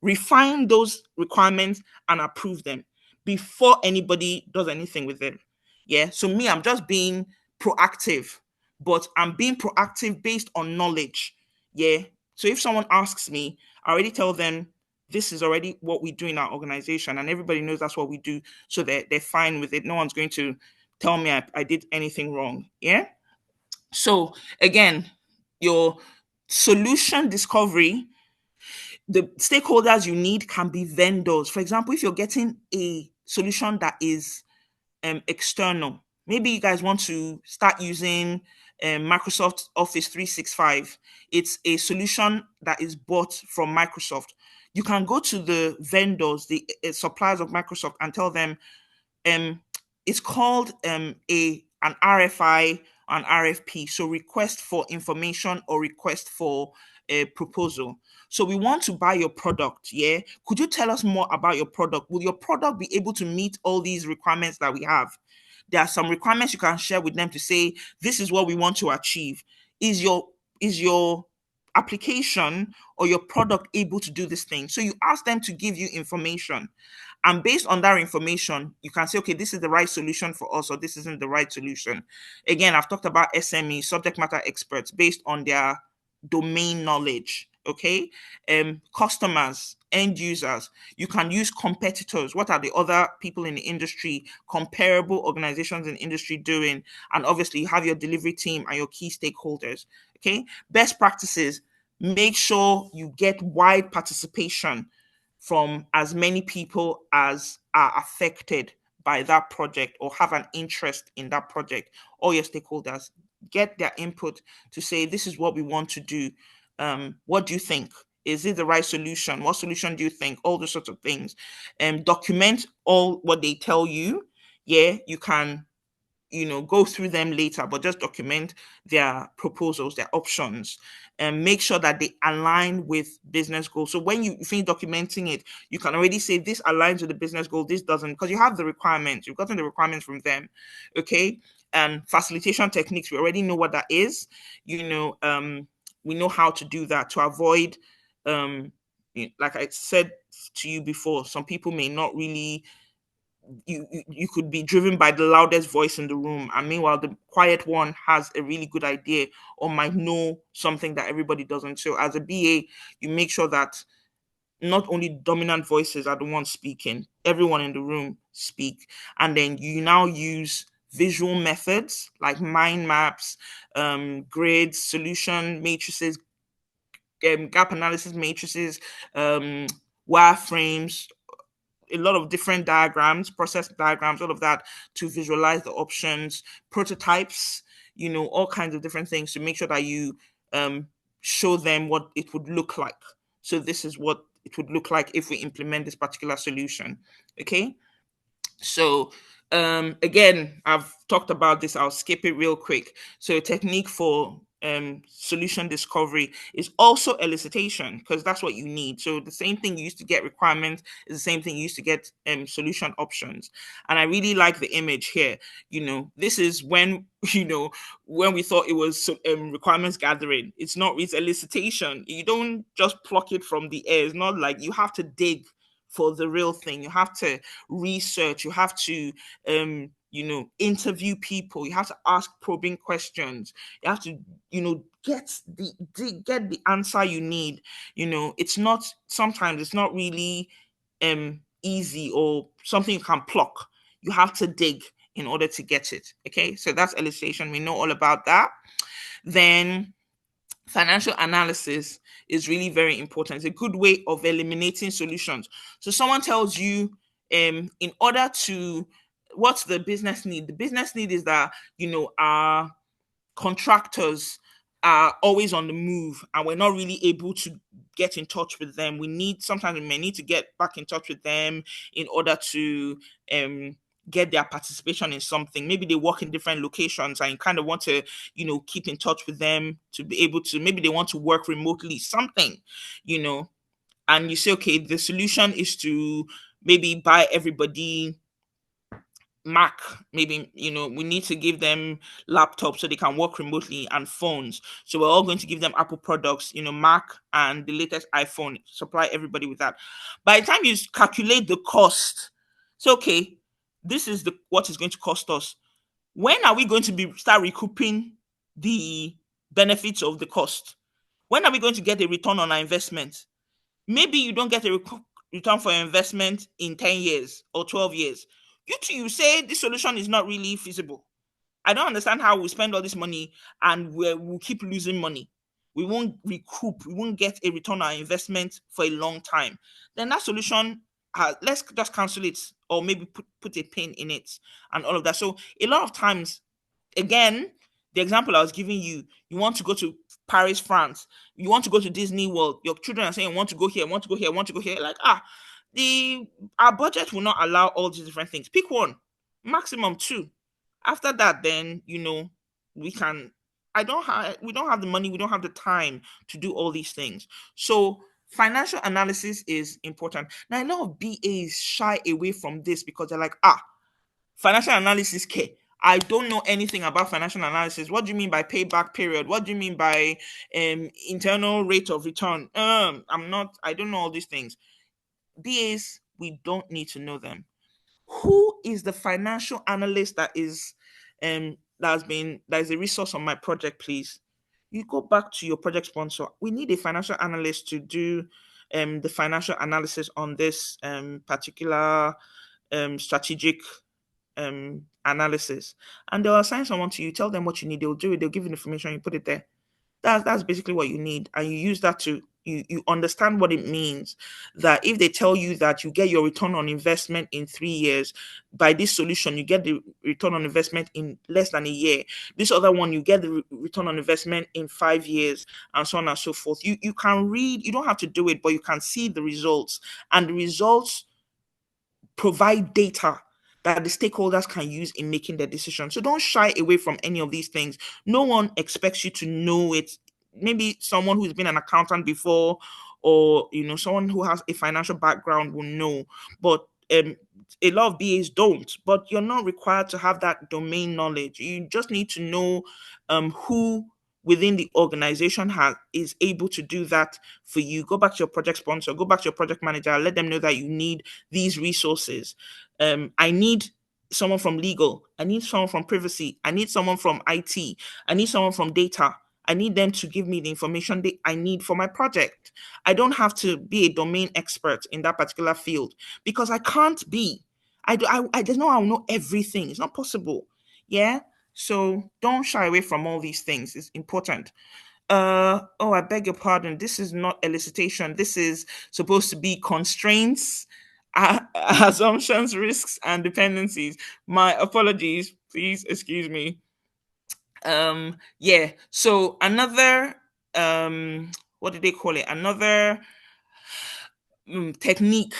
refine those requirements and approve them before anybody does anything with them. Yeah. So me, I'm just being proactive, but I'm being proactive based on knowledge. Yeah. So if someone asks me, I already tell them this is already what we do in our organization, and everybody knows that's what we do. So they're fine with it. No one's going to tell me I did anything wrong. Yeah. So again, your solution discovery, the stakeholders you need can be vendors. For example, if you're getting a solution that is external, maybe you guys want to start using Microsoft Office 365. It's a solution that is bought from Microsoft. You can go to the vendors, the suppliers of Microsoft, and tell them, um, it's called a an RFI, an RFP, so request for information or request for a proposal. So we want to buy your product. Yeah, could you tell us more about your product? Will your product be able to meet all these requirements that we have? There are some requirements you can share with them to say this is what we want to achieve. Is your application or your product able to do this thing? So you ask them to give you information, and based on that information, you can say, okay, this is the right solution for us, or this isn't the right solution. Again, I've talked about SME, subject matter experts, based on their domain knowledge. Okay. Customers, end users, you can use competitors. What are the other people in the industry, comparable organizations in the industry doing? And obviously, you have your delivery team and your key stakeholders. Okay. Best practices, make sure you get wide participation from as many people as are affected by that project or have an interest in that project. All your stakeholders, get their input to say, this is what we want to do. What do you think? Is it the right solution? What solution do you think? All those sorts of things. Document all what they tell you. Yeah, you can go through them later, but just document their proposals, their options, and make sure that they align with business goals. So when you finish documenting it, you can already say this aligns with the business goal, this doesn't, because you have the requirements, you've gotten the requirements from them. Okay. And facilitation techniques, we already know what that is. We know how to do that to avoid, like I said to you before, some people may not really, you could be driven by the loudest voice in the room, and meanwhile the quiet one has a really good idea or might know something that everybody doesn't. So as a BA, you make sure that not only dominant voices are the ones speaking, everyone in the room speak. And then you now use visual methods like mind maps, grids, solution matrices, gap analysis matrices, wireframes, a lot of different diagrams, process diagrams, all of that, to visualize the options, prototypes, all kinds of different things to make sure that you show them what it would look like. So this is what it would look like if we implement this particular solution. Okay. So again, I've talked about this. I'll skip it real quick. So a technique for solution discovery is also elicitation, because that's what you need. So the same thing you used to get requirements is the same thing you used to get solution options. And I really like the image here. This is when when we thought it was requirements gathering. It's not, it's elicitation. You don't just pluck it from the air. It's not like you have to dig for the real thing. You have to research. You have to interview people. You have to ask probing questions. You have to get the answer you need. It's not, sometimes it's not really easy or something you can pluck. You have to dig in order to get it. Okay, so that's elicitation. We know all about that. Then financial analysis is really very important. It's a good way of eliminating solutions. So someone tells you, in order to, what's the business need? The business need is that, our contractors are always on the move and we're not really able to get in touch with them. Sometimes we may need to get back in touch with them in order to get their participation in something. Maybe they work in different locations and you kind of want to, keep in touch with them to be able to, maybe they want to work remotely, something, and you say, okay, the solution is to maybe buy everybody Mac. Maybe, we need to give them laptops so they can work remotely and phones. So we're all going to give them Apple products, Mac and the latest iPhone, supply everybody with that. By the time you calculate the cost, so okay, this is what is going to cost us. When are we going to start recouping the benefits of the cost? When are we going to get a return on our investment? Maybe you don't get a return for your investment in 10 years or 12 years. You say this solution is not really feasible. I don't understand how we spend all this money and we'll keep losing money. We won't recoup, we won't get a return on our investment for a long time. Then that solution, let's just cancel it or maybe put a pin in it and all of that. So a lot of times, again, the example I was giving you, you want to go to Paris, France, you want to go to Disney World, your children are saying, want to go here, want to go here, want to go here. Like, our budget will not allow all these different things. Pick one, maximum two. After that, then, we can, we don't have the money, we don't have the time to do all these things. So financial analysis is important. Now, a lot of BAs shy away from this because they're like, financial analysis, I don't know anything about financial analysis. What do you mean by payback period? What do you mean by internal rate of return? I don't know all these things. BAs, we don't need to know them. Who is the financial analyst that is a resource on my project, please? You go back to your project sponsor. We need a financial analyst to do the financial analysis on this particular strategic analysis, and they'll assign someone to you. Tell them what you need, they'll do it, they'll give you information, you put it there. That's basically what you need, and you use that to you understand what it means. That if they tell you that you get your return on investment in 3 years, by this solution you get the return on investment in less than a year. This other one you get the return on investment in 5 years, and so on and so forth. You can read. You don't have to do it, but you can see the results, and the results provide data that the stakeholders can use in making their decision. So don't shy away from any of these things. No one expects you to know it. Maybe someone who's been an accountant before, or someone who has a financial background will know, but a lot of BAs don't. But you're not required to have that domain knowledge. You just need to know who within the organization is able to do that for you. Go back to your project sponsor, go back to your project manager, let them know that you need these resources. I need someone from legal, I need someone from privacy, I need someone from IT, I need someone from data. I need them to give me the information that I need for my project. I don't have to be a domain expert in that particular field because I can't be. I just know I'll know everything. It's not possible. Yeah. So don't shy away from all these things. It's important. Oh, I beg your pardon. This is not elicitation. This is supposed to be constraints, assumptions, risks, and dependencies. My apologies. Please excuse me. Yeah. So another what do they call it? Another technique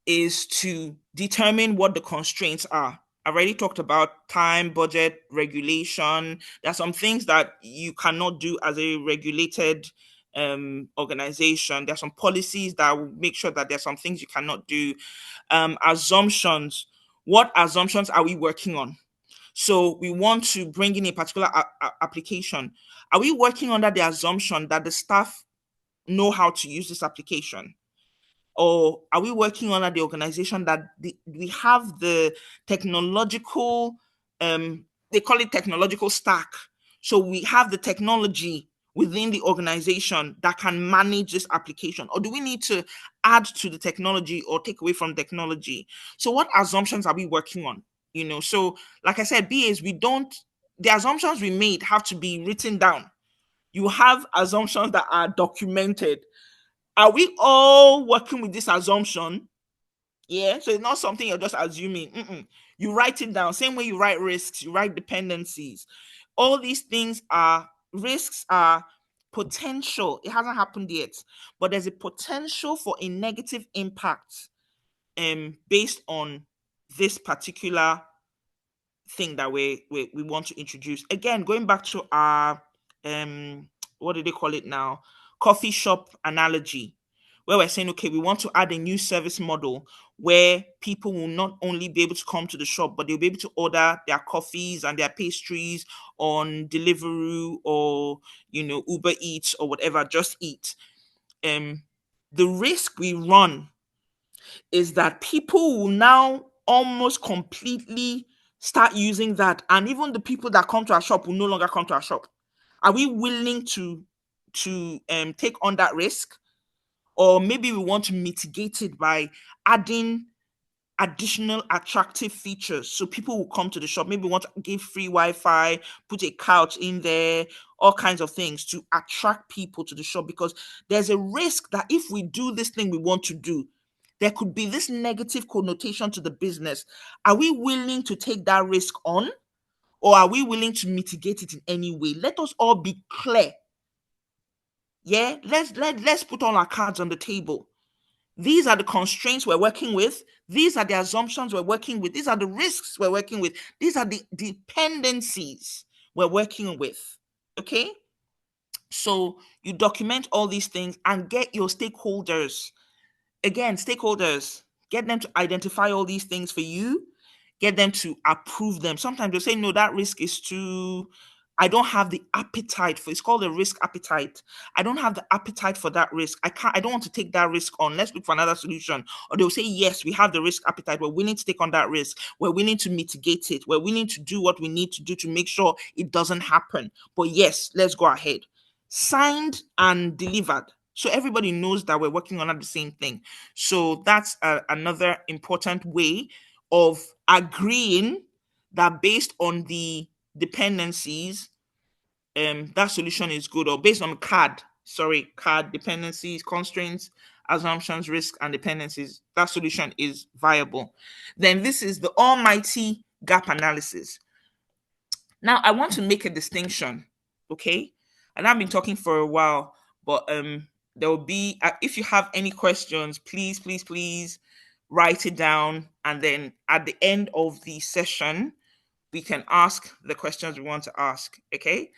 is to determine what the constraints are. I already talked about time, budget, regulation. There are some things that you cannot do as a regulated organization. There are some policies that will make sure that there are some things you cannot do. Assumptions. What assumptions are we working on? So we want to bring in a particular application. Are we working under the assumption that the staff know how to use this application? Or are we working under the organization that we have the technological, they call it technological stack. So we have the technology within the organization that can manage this application? Or do we need to add to the technology or take away from technology? So what assumptions are we working on? So like I said, BAs, the assumptions we made have to be written down. You have assumptions that are documented. Are we all working with this assumption? Yeah, so it's not something you're just assuming. You write it down. Same way you write risks, you write dependencies. All these things are risks are potential. It hasn't happened yet, but there's a potential for a negative impact based on this particular thing that we want to introduce. Again, going back to our what do they call it now? Coffee shop analogy, where we're saying, okay, we want to add a new service model where people will not only be able to come to the shop, but they'll be able to order their coffees and their pastries on Deliveroo or Uber Eats or whatever, Just Eat. The risk we run is that people will now almost completely start using that, and even the people that come to our shop will no longer come to our shop. Are we willing to take on that risk? Or maybe we want to mitigate it by adding additional attractive features so people will come to the shop. Maybe we want to give free Wi-Fi, put a couch in there, all kinds of things to attract people to the shop, because there's a risk that if we do this thing we want to do, there could be this negative connotation to the business. Are we willing to take that risk on, or are we willing to mitigate it in any way? Let us all be clear. Yeah, let's put all our cards on the table. These are the constraints we're working with. These are the assumptions we're working with. These are the risks we're working with. These are the dependencies we're working with. Okay? So you document all these things and get your stakeholders. Again, stakeholders, get them to identify all these things for you, get them to approve them. Sometimes they'll say, no, that risk is too, I don't have the appetite for, it's called a risk appetite. I don't have the appetite for that risk. I don't want to take that risk on. Let's look for another solution. Or they'll say, yes, we have the risk appetite. We're willing to take on that risk. We're willing to mitigate it. We're willing to do what we need to do to make sure it doesn't happen. But yes, let's go ahead. Signed and delivered. So everybody knows that we're working on the same thing. So that's another important way of agreeing that based on the dependencies, that solution is good, or based on CAD dependencies, constraints, assumptions, risk, and dependencies, that solution is viable. Then this is the almighty gap analysis. Now, I want to make a distinction, okay? And I've been talking for a while, but there will be, if you have any questions, please write it down. And then at the end of the session, we can ask the questions we want to ask, okay?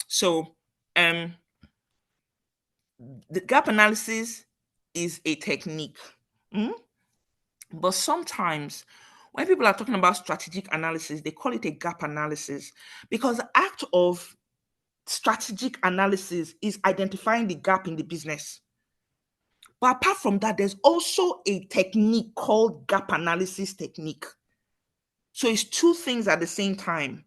So the gap analysis is a technique. But sometimes when people are talking about strategic analysis, they call it a gap analysis, because the act of strategic analysis is identifying the gap in the business. But apart from that, there's also a technique called gap analysis technique. So it's two things at the same time.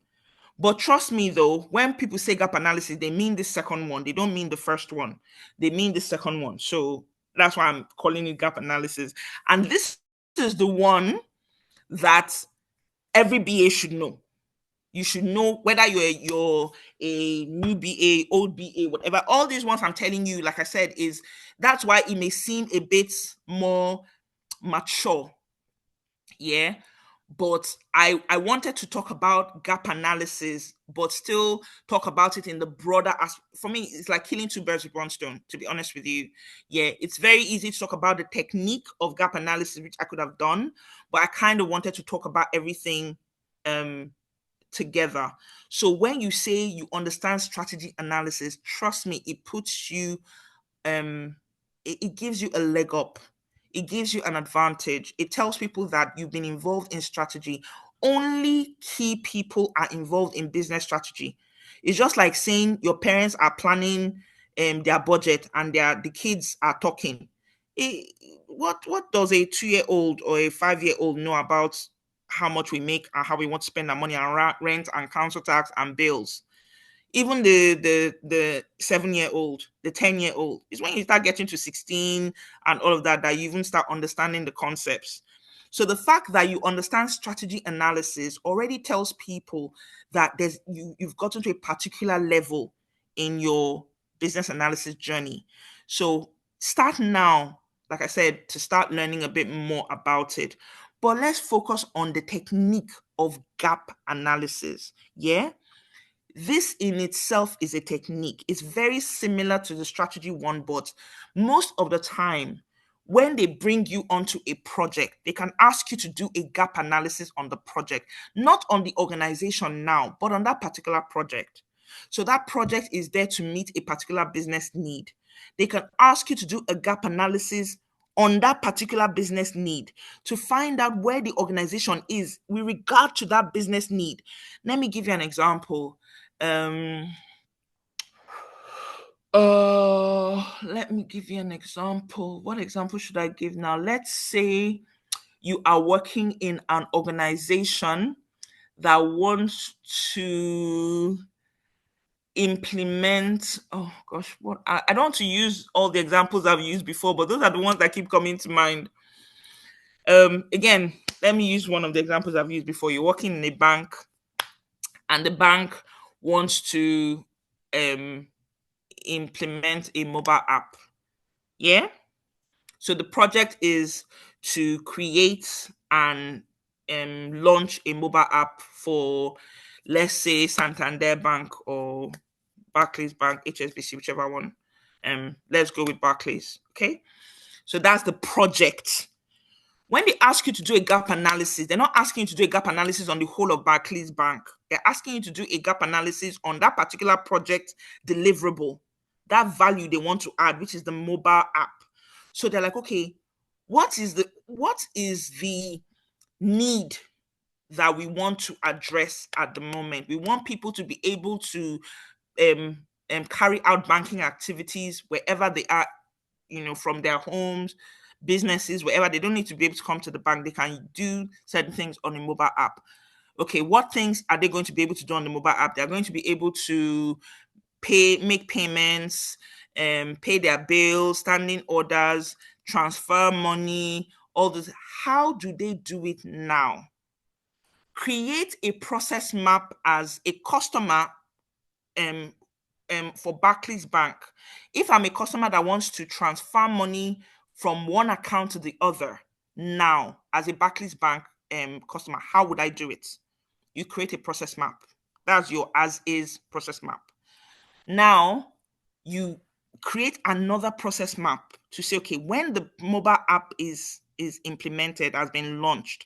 But trust me though, when people say gap analysis, they mean the second one. They don't mean the first one. They mean the second one. So that's why I'm calling it gap analysis. And this is the one that every BA should know. You should know whether you're a new BA, old BA, whatever. All these ones I'm telling you, like I said, that's why it may seem a bit more mature. Yeah. But I wanted to talk about gap analysis, but still talk about it in the broader for me, it's like killing two birds with one stone, to be honest with you. Yeah, it's very easy to talk about the technique of gap analysis, which I could have done, but I kind of wanted to talk about everything together. So when you say you understand strategy analysis, trust me, it puts you, it gives you a leg up. It gives you an advantage. It tells people that you've been involved in strategy. Only key people are involved in business strategy. It's just like saying your parents are planning their budget and the kids are talking. What does a 2-year-old or a 5-year-old know about how much we make and how we want to spend our money on rent and council tax and bills? Even the 7-year-old, the 10-year-old, is when you start getting to 16 and all of that you even start understanding the concepts. So the fact that you understand strategy analysis already tells people that you've gotten to a particular level in your business analysis journey. So start now, like I said, to start learning a bit more about it. But let's focus on the technique of gap analysis. Yeah. This in itself is a technique. It's very similar to the strategy one, but most of the time, when they bring you onto a project, they can ask you to do a gap analysis on the project, not on the organization now, but on that particular project. So that project is there to meet a particular business need. They can ask you to do a gap analysis on that particular business need to find out where the organization is with regard to that business need. Let me give you an example. Let me give you an example. What example should I give now? Let's say you are working in an organization that wants to implement, oh gosh, what I don't want to use all the examples I've used before, but those are the ones that keep coming to mind. Again, let me use one of the examples I've used before. You're working in a bank, and the bank wants to implement a mobile app. Yeah. So the project is to create and launch a mobile app for, let's say, Santander Bank or Barclays Bank, HSBC, whichever one. Let's go with Barclays. Okay. So that's the project. When they ask you to do a gap analysis, they're not asking you to do a gap analysis on the whole of Barclays Bank. They're asking you to do a gap analysis on that particular project deliverable, that value they want to add, which is the mobile app. So they're like, okay, what is the need that we want to address at the moment? We want people to be able to carry out banking activities wherever they are, from their homes, businesses, wherever. They don't need to be able to come to the bank. They can do certain things on a mobile app. Okay, what things are they going to be able to do on the mobile app? They're going to be able to make payments, pay their bills, standing orders, transfer money, all this. How do they do it now? Create a process map as a customer um, for Barclays Bank. If I'm a customer that wants to transfer money from one account to the other now, as a Barclays Bank customer, how would I do it? You create a process map. That's your as is process map. Now, you create another process map to say, okay, when the mobile app is implemented, has been launched,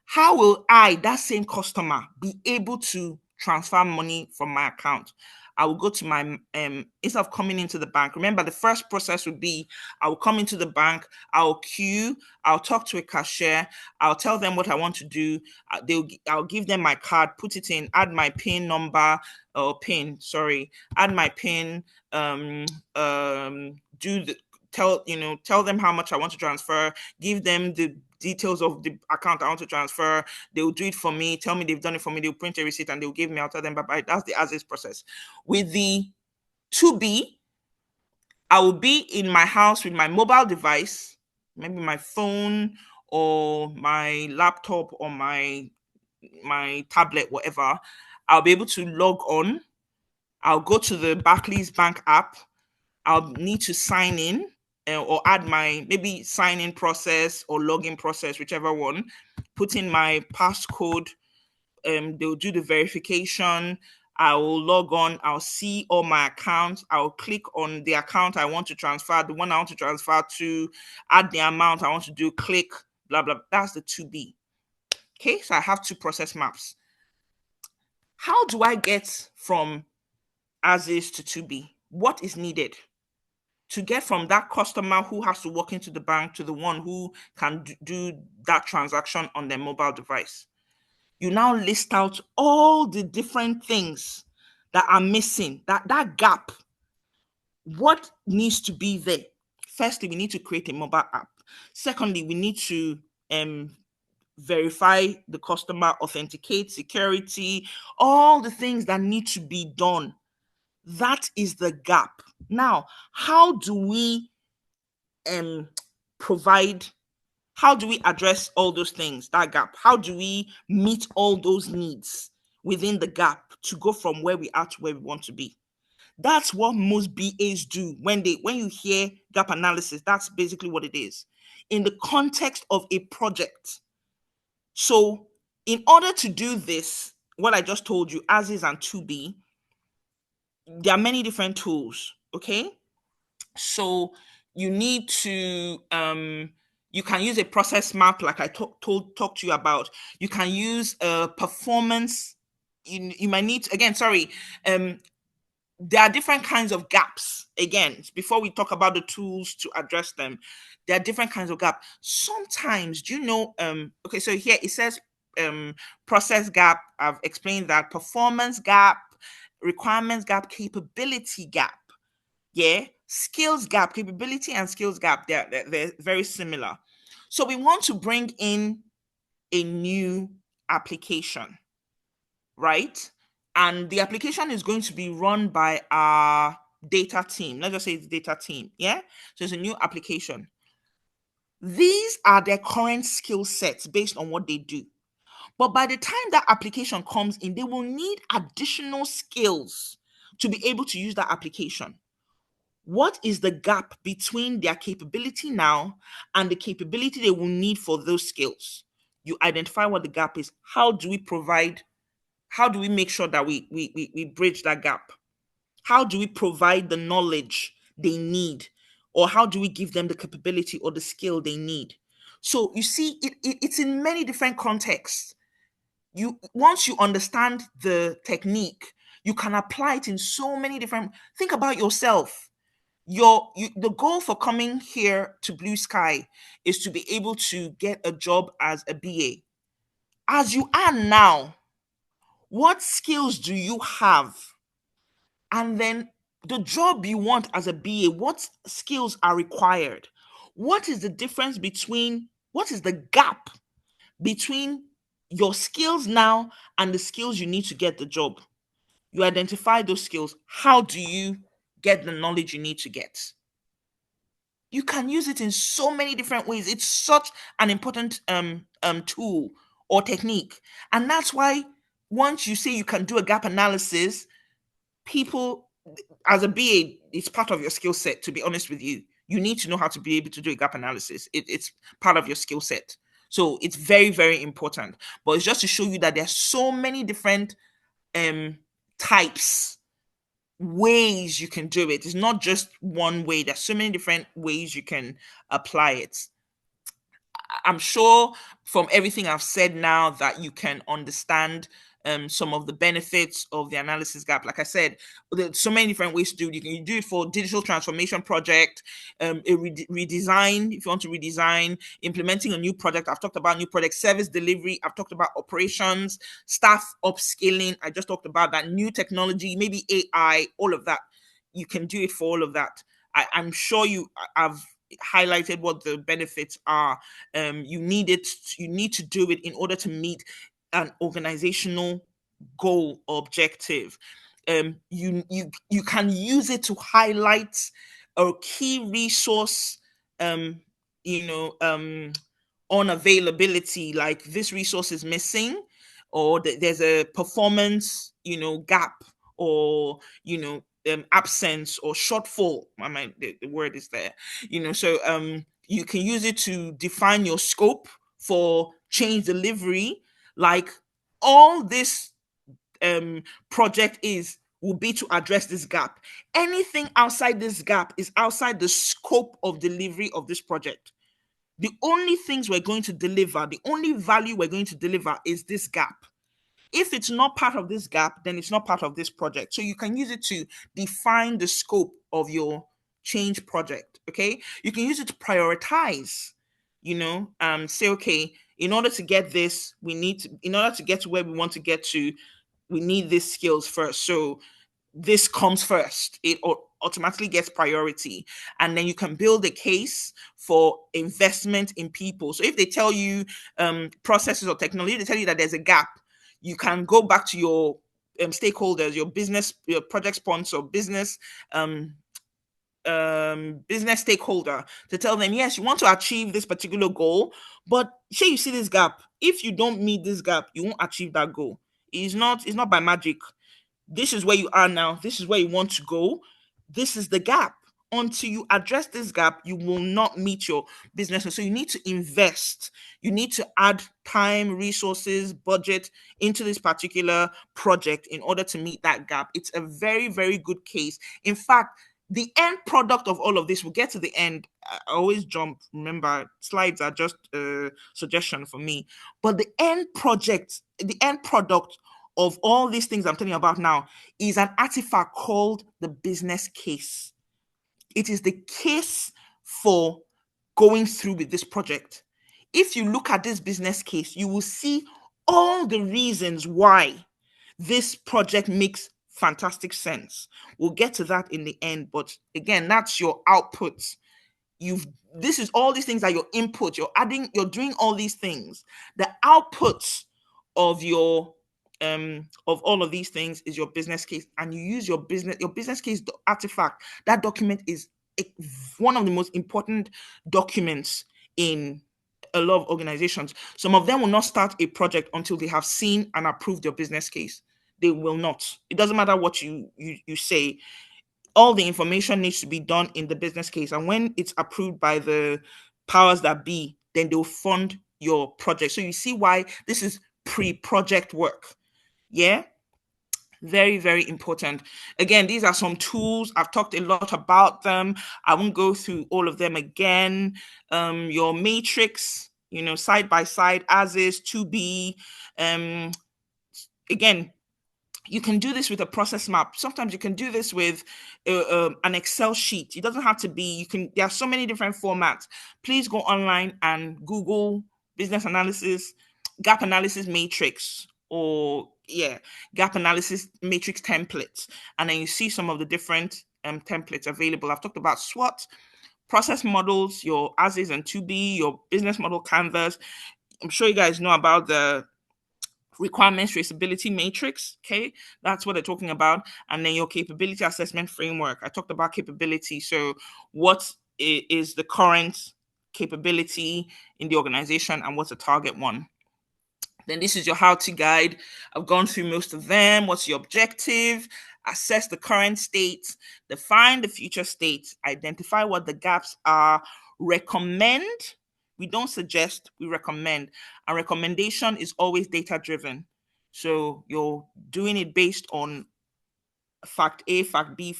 how will I, that same customer, be able to transfer money from my account? I will go to my, instead of coming into the bank, remember the first process would be, I will come into the bank, I'll queue, I'll talk to a cashier, I'll tell them what I want to do. I'll give them my card, put it in, add my PIN number, or PIN, sorry, add my PIN, do the, tell them how much I want to transfer, give them the details of the account I want to transfer. They'll do it for me, tell me they've done it for me, they'll print a receipt and they'll give me, I'll tell them bye-bye. That's the as is process. With the 2B, I will be in my house with my mobile device, maybe my phone or my laptop or my tablet, whatever. I'll be able to log on. I'll go to the Barclays Bank app. I'll need to sign in or add my maybe sign in process or login process, whichever one. Put in my passcode. They'll do the verification. I will log on. I'll see all my accounts. I'll click on the account I want to transfer, the one I want to transfer to, add the amount I want to do, click, blah, blah. That's the 2B. Okay, so I have two process maps. How do I get from as is to 2B? What is needed to get from that customer who has to walk into the bank to the one who can do that transaction on their mobile device? You now list out all the different things that are missing, that gap. What needs to be there? Firstly, we need to create a mobile app. Secondly, we need to verify the customer, authenticate, security, all the things that need to be done. That is the gap. Now, how do we provide, how do we address all those things, that gap? How do we meet all those needs within the gap to go from where we are to where we want to be? That's what most BAs do. When you hear gap analysis, that's basically what it is in the context of a project. So in order to do this, what I just told you, as is and 2B, there are many different tools. Okay, so you need to you can use a process map like I talked to you about. You can use a performance. You might need again, sorry, there are different kinds of gaps. Again, before we talk about the tools to address them, there are different kinds of gap. Sometimes, do you know, okay, so here it says process gap. I've explained that. Performance gap, requirements gap, capability gap. Yeah, skills gap, capability and skills gap, they're very similar. So we want to bring in a new application, right? And the application is going to be run by our data team. Let's just say it's data team. Yeah. So it's a new application. These are their current skill sets based on what they do. But by the time that application comes in, they will need additional skills to be able to use that application. What is the gap between their capability now and the capability they will need for those skills? You identify what the gap is. How do we make sure that we bridge that gap? How do we provide the knowledge they need? Or how do we give them the capability or the skill they need? So you see, it's in many different contexts. You once you understand the technique, you can apply it in so many different. Think about yourself. The goal for coming here to Blue Sky is to be able to get a job as a BA. As you are now, what skills do you have? And then the job you want as a BA, what skills are required? What is the difference between, what is the gap between your skills now and the skills you need to get the job? You identify those skills. How do you get the knowledge you need to get? You can use it in so many different ways. It's such an important tool or technique. And that's why once you say you can do a gap analysis, people, as a BA, it's part of your skill set, to be honest with you. You need to know how to be able to do a gap analysis. It's part of your skill set. So it's very, very important. But it's just to show you that there's so many different um types, ways you can do it. It's not just one way. There's so many different ways you can apply it. I'm sure from everything I've said now that you can understand some of the benefits of the analysis gap. Like I said, there's so many different ways to do it. You can do it for digital transformation project, redesign, if you want to redesign, implementing a new project. I've talked about new project, service delivery. I've talked about operations, staff upskilling. I just talked about that, new technology, maybe AI, all of that. You can do it for all of that. I'm sure I've highlighted what the benefits are. You need it. You need to do it in order to meet an organizational goal or objective. You can use it to highlight a key resource. Um, unavailability, like this resource is missing, or there's a performance gap, or absence or shortfall. I mean, the word is there. So you can use it to define your scope for change delivery. Like, all this project will be to address this gap. Anything outside this gap is outside the scope of delivery of this project. The only things we're going to deliver, the only value we're going to deliver is this gap. If it's not part of this gap, then it's not part of this project. So you can use it to define the scope of your change project. Okay. You can use it to prioritize, say, okay, in order to get this, in order to get to where we want to get to, we need these skills first. So this comes first. It automatically gets priority. And then you can build a case for investment in people. So if they tell you processes or technology, they tell you that there's a gap, you can go back to your stakeholders, your business, your project sponsor, business stakeholder, to tell them, yes, you want to achieve this particular goal, but say you see this gap. If you don't meet this gap, you won't achieve that goal. It's not by magic. This is where you are now. This is where you want to go. This is the gap. until you address this gap, you will not meet your business. So you need to invest. You need to add time, resources, budget into this particular project in order to meet that gap. It's a very, very good case. In fact, the end product of all of this, we'll get to the end. I always jump. Remember, slides are just a suggestion for me. But the end project, the end product of all these things I'm telling you about now is an artifact called the business case. It is the case for going through with this project. If you look at this business case, you will see all the reasons why this project makes fantastic sense. We'll get to that in the end, but again, that's your output. You've This is all these things are your input. You're doing all these things. The outputs of your of all of these things is your business case, and you use your business case artifact. That document is one of the most important documents in a lot of organizations. Some of them will not start a project until they have seen and approved your business case. They will not. It doesn't matter what you say. All the information needs to be done in the business case, and when it's approved by the powers that be, then they'll fund your project. So you see why this is pre-project work. Yeah, very, very important. Again, these are some tools. I've talked a lot about them. I won't go through all of them again. Your matrix, side by side, as is, to be. Again, you can do this with a process map. Sometimes you can do this with an Excel sheet. It doesn't have to be. There are so many different formats. Please go online and Google business analysis, gap analysis matrix, or gap analysis matrix templates, and then you see some of the different templates available. I've talked about SWOT, process models, your as is and to be, your business model canvas. I'm sure you guys know about the requirements traceability matrix. Okay, that's what they're talking about. And then your capability assessment framework. I talked about capability. So what is the current capability in the organization and what's the target one? Then this is your how-to guide. I've gone through most of them. What's your objective? Assess the current state, define the future state, identify what the gaps are, recommend. We don't suggest, we recommend. And recommendation is always data driven. So you're doing it based on fact A, fact B,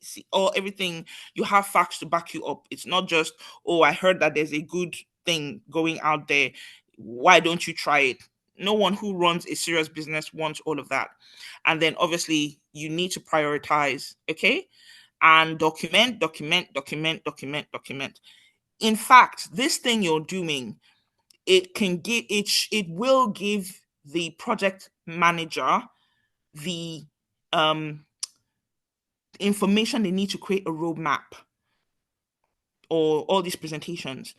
C, or everything. You have facts to back you up. It's not just, oh, I heard that there's a good thing going out there. Why don't you try it? No one who runs a serious business wants all of that. And then obviously you need to prioritize, okay? And document. In fact, this thing you're doing, it will give the project manager the information they need to create a roadmap or all these presentations.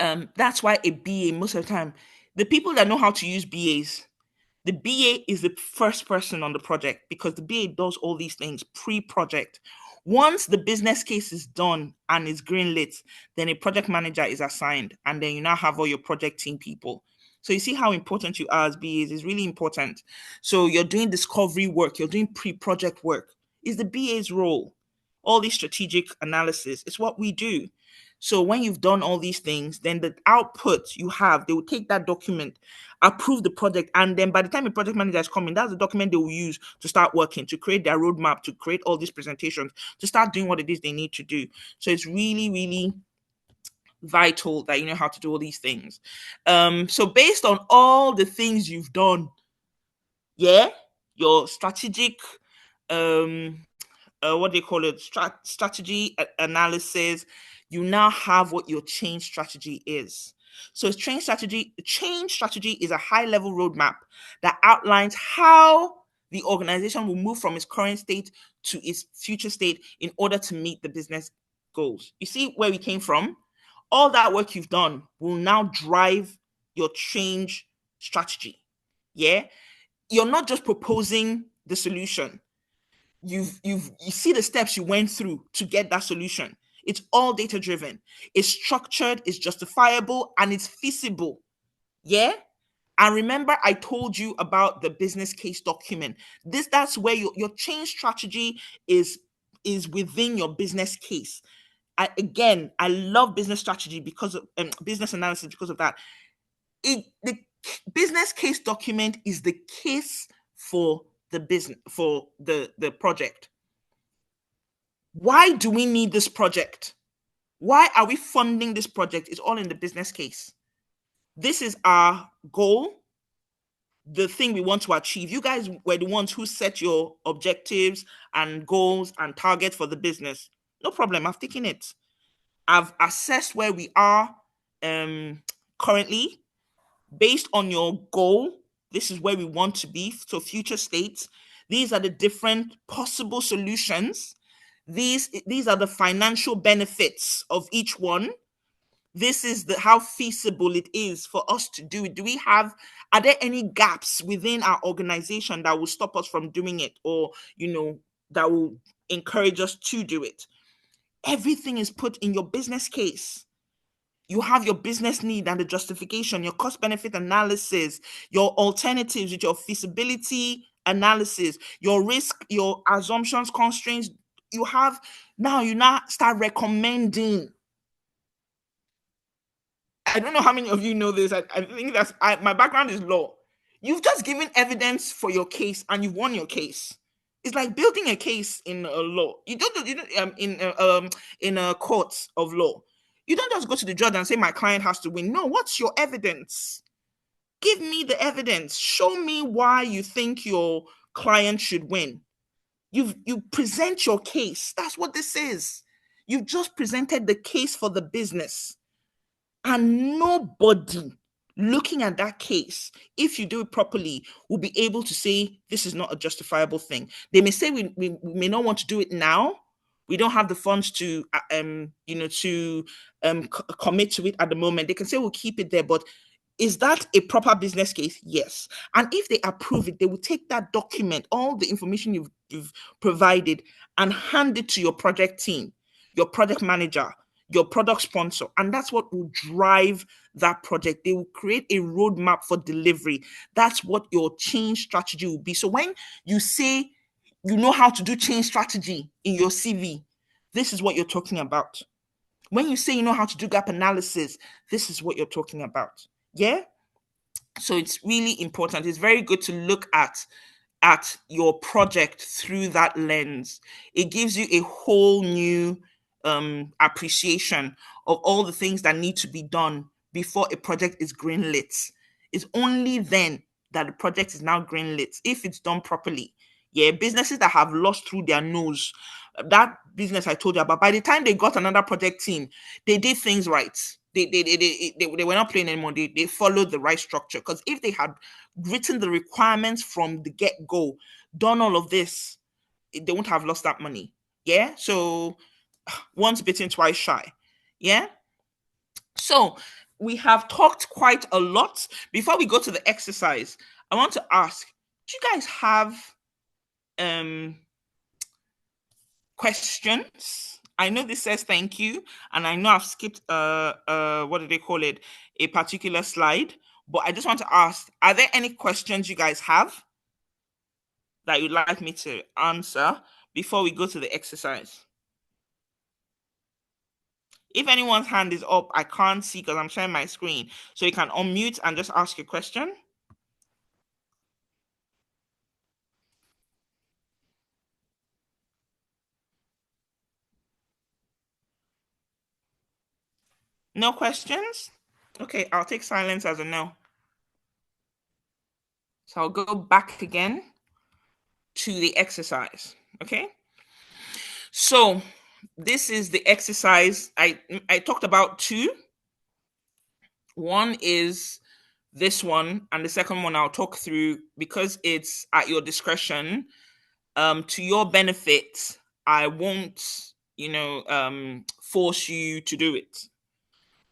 That's why a BA, most of the time, the people that know how to use BAs, the BA is the first person on the project because the BA does all these things pre-project. Once the business case is done and is greenlit, then a project manager is assigned, and then you now have all your project team people. So you see how important you are as BAs is really important. So you're doing discovery work, you're doing pre-project work. Is the BA's role. All these strategic analysis is what we do. So when you've done all these things, then the output you have, they will take that document, approve the project, and then by the time the project manager is coming, that's the document they will use to start working, to create their roadmap, to create all these presentations, to start doing what it is they need to do. So it's really, really vital that you know how to do all these things. So based on all the things you've done, your strategic what do you call it, strategy analysis, you now have what your change strategy is. So change strategy is a high level roadmap that outlines how the organization will move from its current state to its future state in order to meet the business goals. You see where we came from? All that work you've done will now drive your change strategy. Yeah, you're not just proposing the solution. You see the steps you went through to get that solution. It's all data driven. It's structured, it's justifiable, and it's feasible. Yeah. And remember, I told you about the business case document. That's where your change strategy is is within your business case. I love business strategy because of business analysis because of that. The business case document is the case for the business, for the project. Why do we need this project? Why are we funding this project? It's all in the business case. This is our goal, the thing we want to achieve. You guys were the ones who set your objectives and goals and targets for the business. No problem. I've taken it. I've assessed where we are currently based on your goal. This is where we want to be. So future states. These are the different possible solutions. These are the financial benefits of each one. This is how feasible it is for us to do it. Are there any gaps within our organization that will stop us from doing it, or that will encourage us to do it? Everything is put in your business case. You have your business need and the justification, your cost benefit analysis, your alternatives with your feasibility analysis, your risk, your assumptions, constraints. You now start recommending. I don't know how many of you know this. I think my background is law. You've just given evidence for your case and you've won your case. It's like building a case in a law. You don't in a court of law. You don't just go to the judge and say my client has to win. No, what's your evidence? Give me the evidence. Show me why you think your client should win. You present your case. That's what this is. You've just presented the case for the business. And nobody looking at that case, if you do it properly, will be able to say this is not a justifiable thing. They may say we may not want to do it now. We don't have the funds to commit to it at the moment. They can say we'll keep it there, but is that a proper business case? Yes. And if they approve it, they will take that document, all the information you've provided, and hand it to your project team, your project manager, your product sponsor, and that's what will drive that project. They will create a roadmap for delivery. That's what your change strategy will be. So when you say you know how to do change strategy in your CV, this is what you're talking about. When you say you know how to do gap analysis, this is what you're talking about. Yeah? So it's really important. It's very good to look at your project through that lens. It gives you a whole new appreciation of all the things that need to be done before a project is greenlit. It's only then that the project is now greenlit if it's done properly. Yeah, businesses that have lost through their nose, that business I told you about, by the time they got another project team, they did things right. They were not playing anymore. They followed the right structure. Because if they had written the requirements from the get-go, done all of this, they won't have lost that money. Yeah. So once bitten, twice shy. Yeah. So we have talked quite a lot. Before we go to the exercise, I want to ask, do you guys have questions? I know this says thank you, and I know I've skipped what do they call it? A particular slide, but I just want to ask, are there any questions you guys have that you'd like me to answer before we go to the exercise? If anyone's hand is up, I can't see because I'm sharing my screen. So you can unmute and just ask your question. No questions? Okay, I'll take silence as a no. So I'll go back again to the exercise. Okay. So this is the exercise. I talked about two. One is this one, and the second one I'll talk through because it's at your discretion. To your benefit, I won't, force you to do it.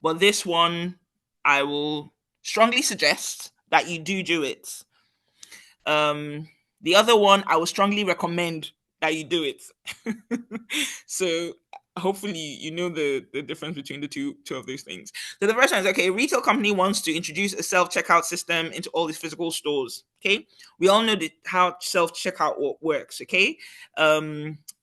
But this one, I will strongly suggest that you do it. The other one, I will strongly recommend that you do it. So hopefully you know the difference between the two of those things. So the first one is, okay, a retail company wants to introduce a self-checkout system into all its physical stores. Okay, we all know how self-checkout works. Okay,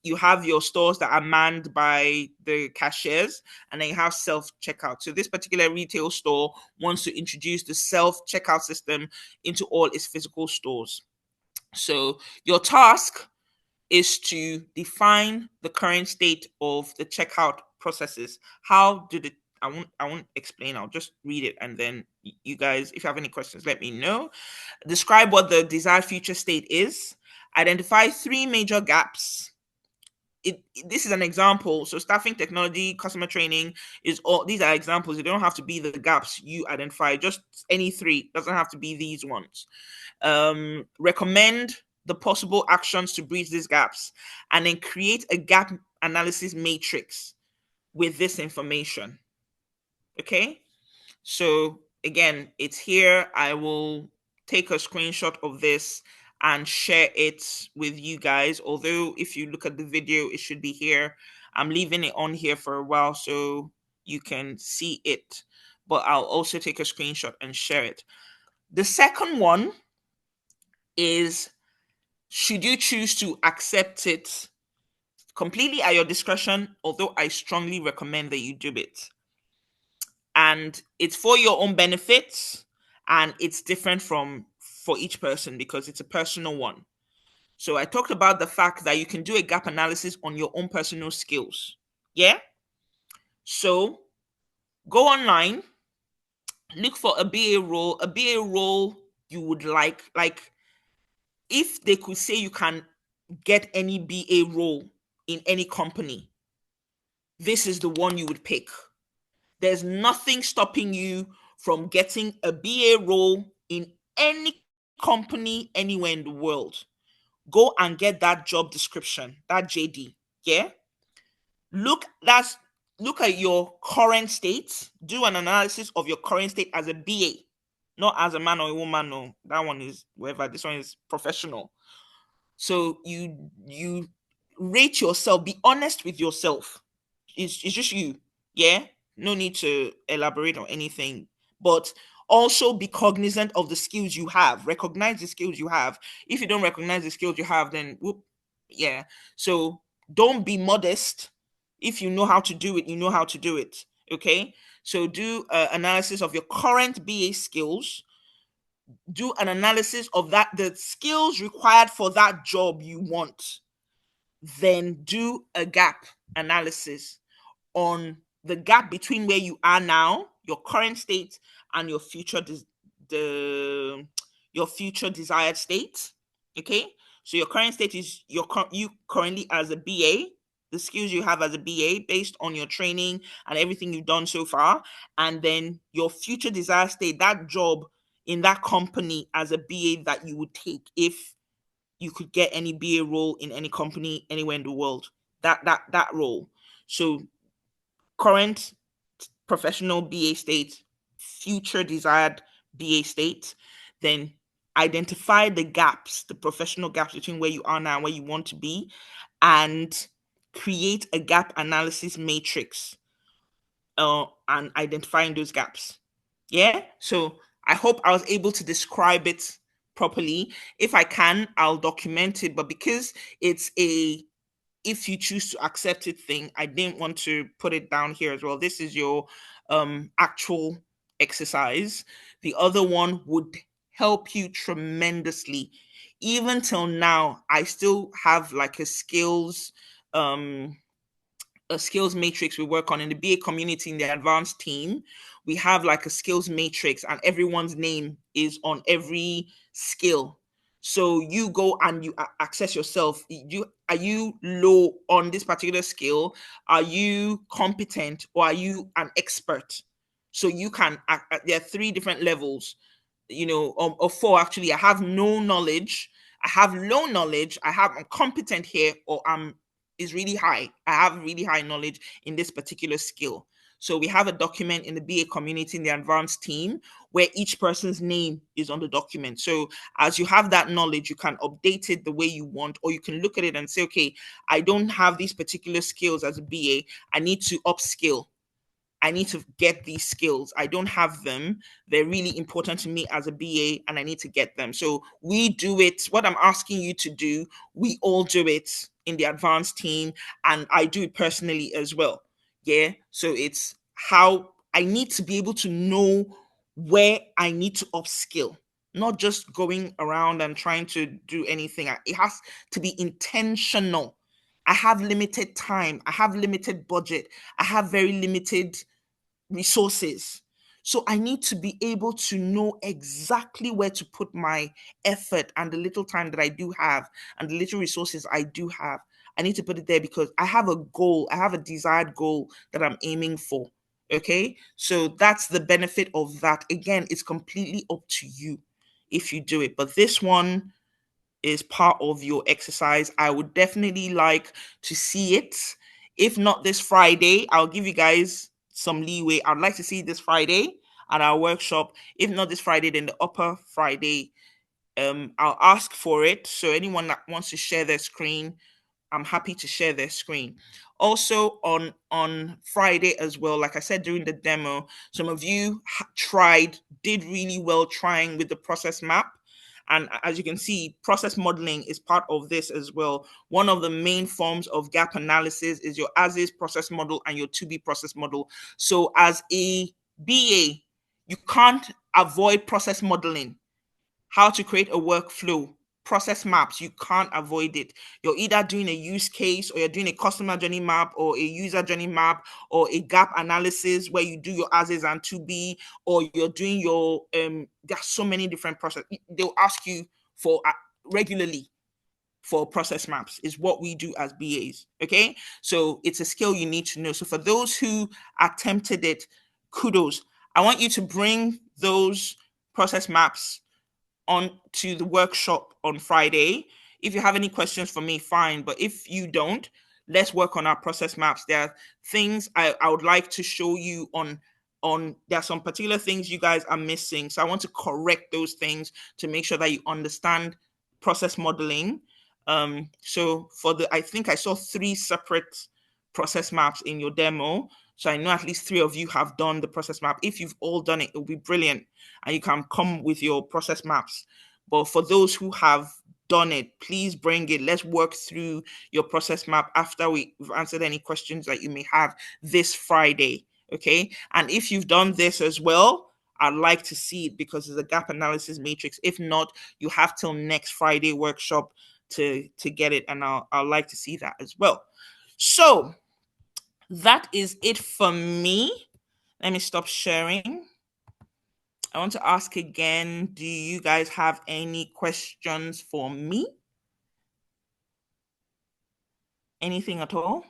you have your stores that are manned by the cashiers, and then you have self-checkout. So this particular retail store wants to introduce the self-checkout system into all its physical stores. So your task is to define the current state of the checkout processes. How did it? I won't explain. I'll just read it, and then you guys, if you have any questions, let me know. Describe what the desired future state is. Identify 3 major gaps. This is an example. So staffing, technology, customer training is all. These are examples. They don't have to be the gaps you identify. Just any 3. Doesn't have to be these ones. Recommend the possible actions to bridge these gaps, and then create a gap analysis matrix with this information. Okay, so again, it's here. I will take a screenshot of this and share it with you guys. Although if you look at the video, it should be here. I'm leaving it on here for a while so you can see it, but I'll also take a screenshot and share it. The second one is, should you choose to accept it completely at your discretion, although I strongly recommend that you do it. And it's for your own benefit, and it's different for each person because it's a personal one. So I talked about the fact that you can do a gap analysis on your own personal skills. Yeah? So go online, look for a BA role you would like if they could say you can get any BA role in any company, this is the one you would pick. There's nothing stopping you from getting a BA role in any company anywhere in the world. Go and get that job description, that JD. Yeah. Look at your current state. Do an analysis of your current state as a BA, not as a man or a woman. No, that one is whatever. This one is professional. So you rate yourself. Be honest with yourself. It's just you. Yeah. No need to elaborate on anything. But also be cognizant of the skills you have. Recognize the skills you have. If you don't recognize the skills you have, then whoop. Yeah. So don't be modest. If you know how to do it, you know how to do it. Okay. So do analysis of your current BA skills. Do an analysis of the skills required for that job you want. Then do a gap analysis on the gap between where you are now, your current state, and your future your future desired state. Okay, so your current state is you currently as a BA, the skills you have as a BA based on your training and everything you've done so far, and then your future desired state, that job in that company as a BA that you would take if you could get any BA role in any company anywhere in the world. That role. So current professional BA state, future desired BA state, then identify the gaps, the professional gaps between where you are now and where you want to be, and create a gap analysis matrix and identifying those gaps. Yeah. So I hope I was able to describe it properly. If I can, I'll document it. But because it's a if you choose to accept it thing, I didn't want to put it down here as well. This is your actual exercise. The other one would help you tremendously. Even till now, I still have like a skills matrix we work on in the BA community in the advanced team. We have like a skills matrix, and everyone's name is on every skill. So you go and you access yourself. Are you low on this particular skill? Are you competent, or are you an expert? So you can. There are 3 different levels, or 4 actually. I have no knowledge. I have low knowledge. I'm competent here, or I'm is really high. I have really high knowledge in this particular skill. So we have a document in the BA community, in the advanced team, where each person's name is on the document. So as you have that knowledge, you can update it the way you want, or you can look at it and say, okay, I don't have these particular skills as a BA. I need to upskill. I need to get these skills. I don't have them. They're really important to me as a BA, and I need to get them. So we do it. What I'm asking you to do, we all do it in the advanced team, and I do it personally as well. Yeah. So it's how I need to be able to know where I need to upskill, not just going around and trying to do anything. It has to be intentional. I have limited time. I have limited budget. I have very limited resources. So I need to be able to know exactly where to put my effort and the little time that I do have and the little resources I do have. I need to put it there because I have a goal, I have a desired goal that I'm aiming for. Okay. So that's the benefit of that. Again, it's completely up to you if you do it. But this one is part of your exercise. I would definitely like to see it. If not this Friday, I'll give you guys some leeway. I'd like to see it this Friday at our workshop. If not this Friday, then the upper Friday. I'll ask for it. So anyone that wants to share their screen, I'm happy to share their screen. Also on Friday as well, like I said during the demo, some of you did really well trying with the process map. And as you can see, process modeling is part of this as well. One of the main forms of gap analysis is your as-is process model and your to-be process model. So as a BA, you can't avoid process modeling. How to create a workflow, process maps, you can't avoid it. You're either doing a use case, or you're doing a customer journey map, or a user journey map, or a gap analysis where you do your as is and to be, or you're doing your there's so many different process. They'll ask you for regularly for process maps is what we do as BAs. Okay, so it's a skill you need to know. So for those who attempted it, kudos. I want you to bring those process maps on to the workshop on Friday. If you have any questions for me, fine. But if you don't, let's work on our process maps. There are things I would like to show you on there are some particular things you guys are missing. So I want to correct those things to make sure that you understand process modeling. So I think I saw 3 separate process maps in your demo. So I know at least 3 of you have done the process map. If you've all done it, it'll be brilliant. And you can come with your process maps. But for those who have done it, please bring it. Let's work through your process map after we've answered any questions that you may have this Friday. Okay. And if you've done this as well, I'd like to see it because it's a gap analysis matrix. If not, you have till next Friday workshop to get it. And I'll like to see that as well. So that is it for me. Let me stop sharing. I want to ask again, do you guys have any questions for me? Anything at all?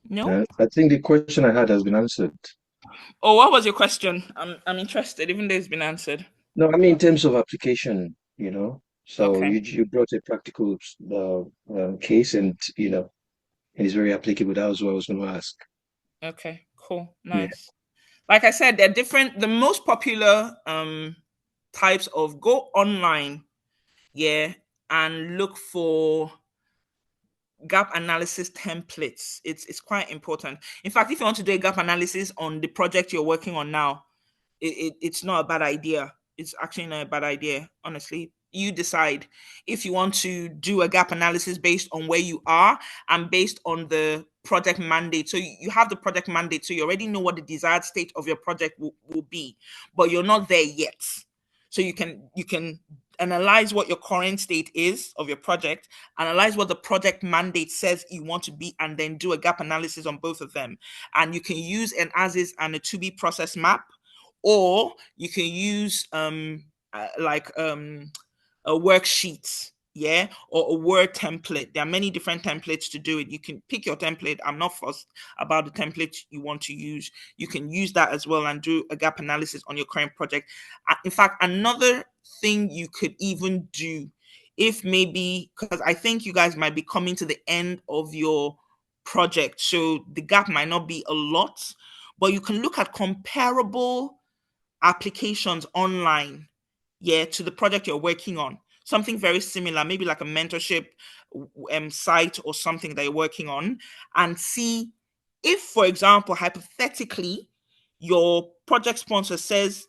No? I think the question I had has been answered. Oh, what was your question? I'm interested, even though it's been answered. No, I mean in terms of application, So Okay. you brought a practical case, and it is very applicable. That was what I was going to ask. Okay, cool. Yeah. Nice. Like I said, they're different. The most popular types of go online, yeah, and look for gap analysis templates. It's quite important. In fact, if you want to do a gap analysis on the project you're working on now, it's not a bad idea. It's actually not a bad idea, honestly. You decide if you want to do a gap analysis based on where you are and based on the project mandate. So you have the project mandate, so you already know what the desired state of your project will be, but you're not there yet. So you can analyze what your current state is of your project, analyze what the project mandate says you want to be, and then do a gap analysis on both of them. And you can use an as is and a to be process map, or you can use a worksheet yeah, or a Word template. There are many different templates to do it. You can pick your template. I'm not fussed about the template you want to use. You can use that as well and do a gap analysis on your current project. In fact, another thing you could even do, if maybe, because I think you guys might be coming to the end of your project, so the gap might not be a lot, but you can look at comparable applications online, yeah, to the project you're working on. Something very similar, maybe like a mentorship site or something that you're working on, and see if, for example, hypothetically, your project sponsor says,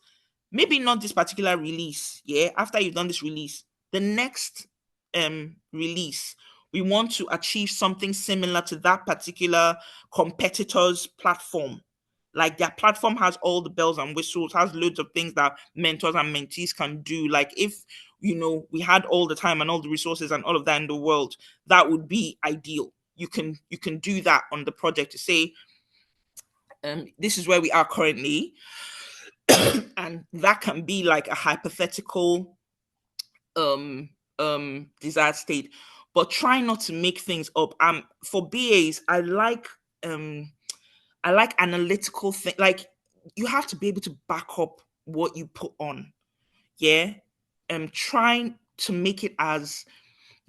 maybe not this particular release, yeah, after you've done this release, the next release, we want to achieve something similar to that particular competitor's platform. Like their platform has all the bells and whistles, has loads of things that mentors and mentees can do. Like if we had all the time and all the resources and all of that in the world, that would be ideal. You can do that on the project to say, this is where we are currently, and that can be like a hypothetical desired state, but try not to make things up. For BAs, um I like analytical thing. Like you have to be able to back up what you put on. Yeah. Trying to make it as,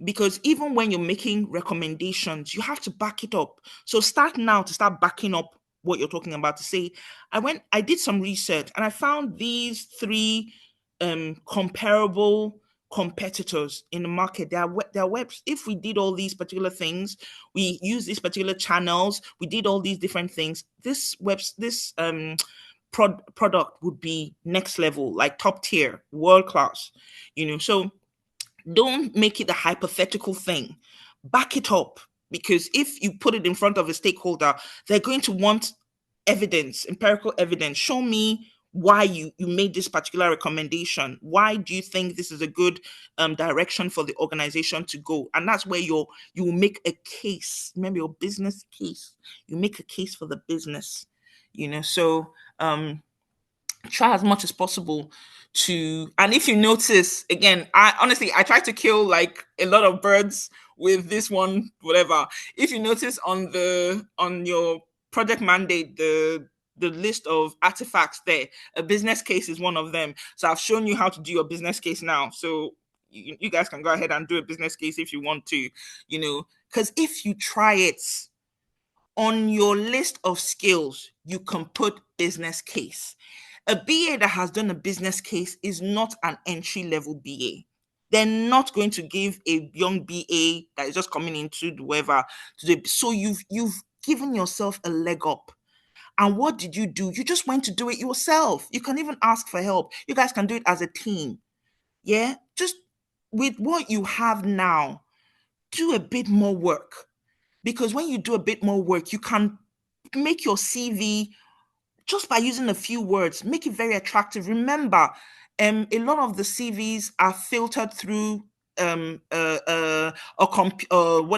because even when you're making recommendations, you have to back it up. So start now to start backing up what you're talking about, to say, I did some research and I found these three comparable competitors in the market. Their webs, if we did all these particular things, we use these particular channels, we did all these different things, this product would be next level, like top tier, world class. So don't make it a hypothetical thing. Back it up. Because if you put it in front of a stakeholder, they're going to want evidence, empirical evidence. Show me why you made this particular recommendation. Why do you think this is a good direction for the organization to go? And that's where you will make a case. Remember your business case. You make a case for the business. So try as much as possible to, and if you notice, again, I try to kill like a lot of birds with this one, whatever. If you notice on your project mandate, the list of artifacts there, a business case is one of them. So I've shown you how to do your business case now, so you guys can go ahead and do a business case if you want to, because if you try it, on your list of skills, you can put business case. A BA that has done a business case is not an entry level BA. They're not going to give a young BA that is just coming into the whatever to do. So you've given yourself a leg up. And what did you do? You just went to do it yourself. You can even ask for help. You guys can do it as a team. Yeah, just with what you have now, do a bit more work, because when you do a bit more work, you can make your CV, just by using a few words, make it very attractive. Remember, a lot of the CVs are filtered through what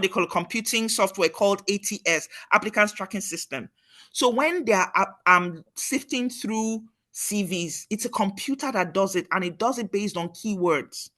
they call a computing software called ATS, Applicants Tracking System. So when they are sifting through CVs, it's a computer that does it, and it does it based on keywords.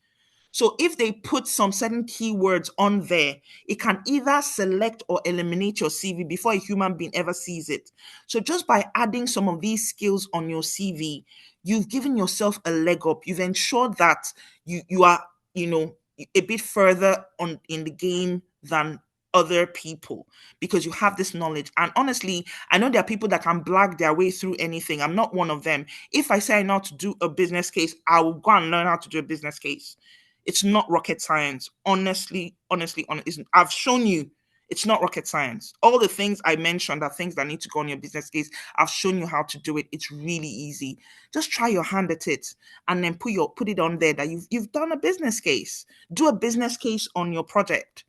So if they put some certain keywords on there, it can either select or eliminate your CV before a human being ever sees it. So just by adding some of these skills on your CV, you've given yourself a leg up. You've ensured that you are, a bit further on in the game than other people, because you have this knowledge. And honestly, I know there are people that can blag their way through anything. I'm not one of them. If I say I know how to do a business case, I will go and learn how to do a business case. It's not rocket science. Honestly, I've shown you it's not rocket science. All the things I mentioned are things that need to go on your business case. I've shown you how to do it. It's really easy. Just try your hand at it, and then put it on there that you've done a business case. Do a business case on your project.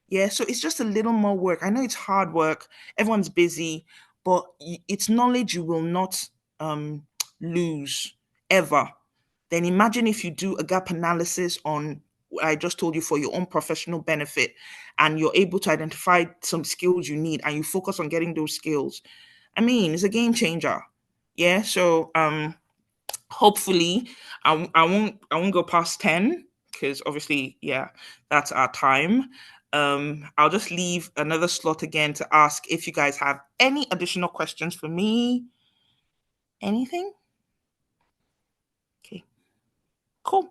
Yeah, so it's just a little more work. I know it's hard work. Everyone's busy, but it's knowledge you will not lose ever. Then imagine if you do a gap analysis on what I just told you for your own professional benefit, and you're able to identify some skills you need and you focus on getting those skills. I mean, it's a game changer. Yeah. So hopefully I won't go past 10, because obviously, yeah, that's our time. I'll just leave another slot again to ask if you guys have any additional questions for me. Anything? Okay, cool.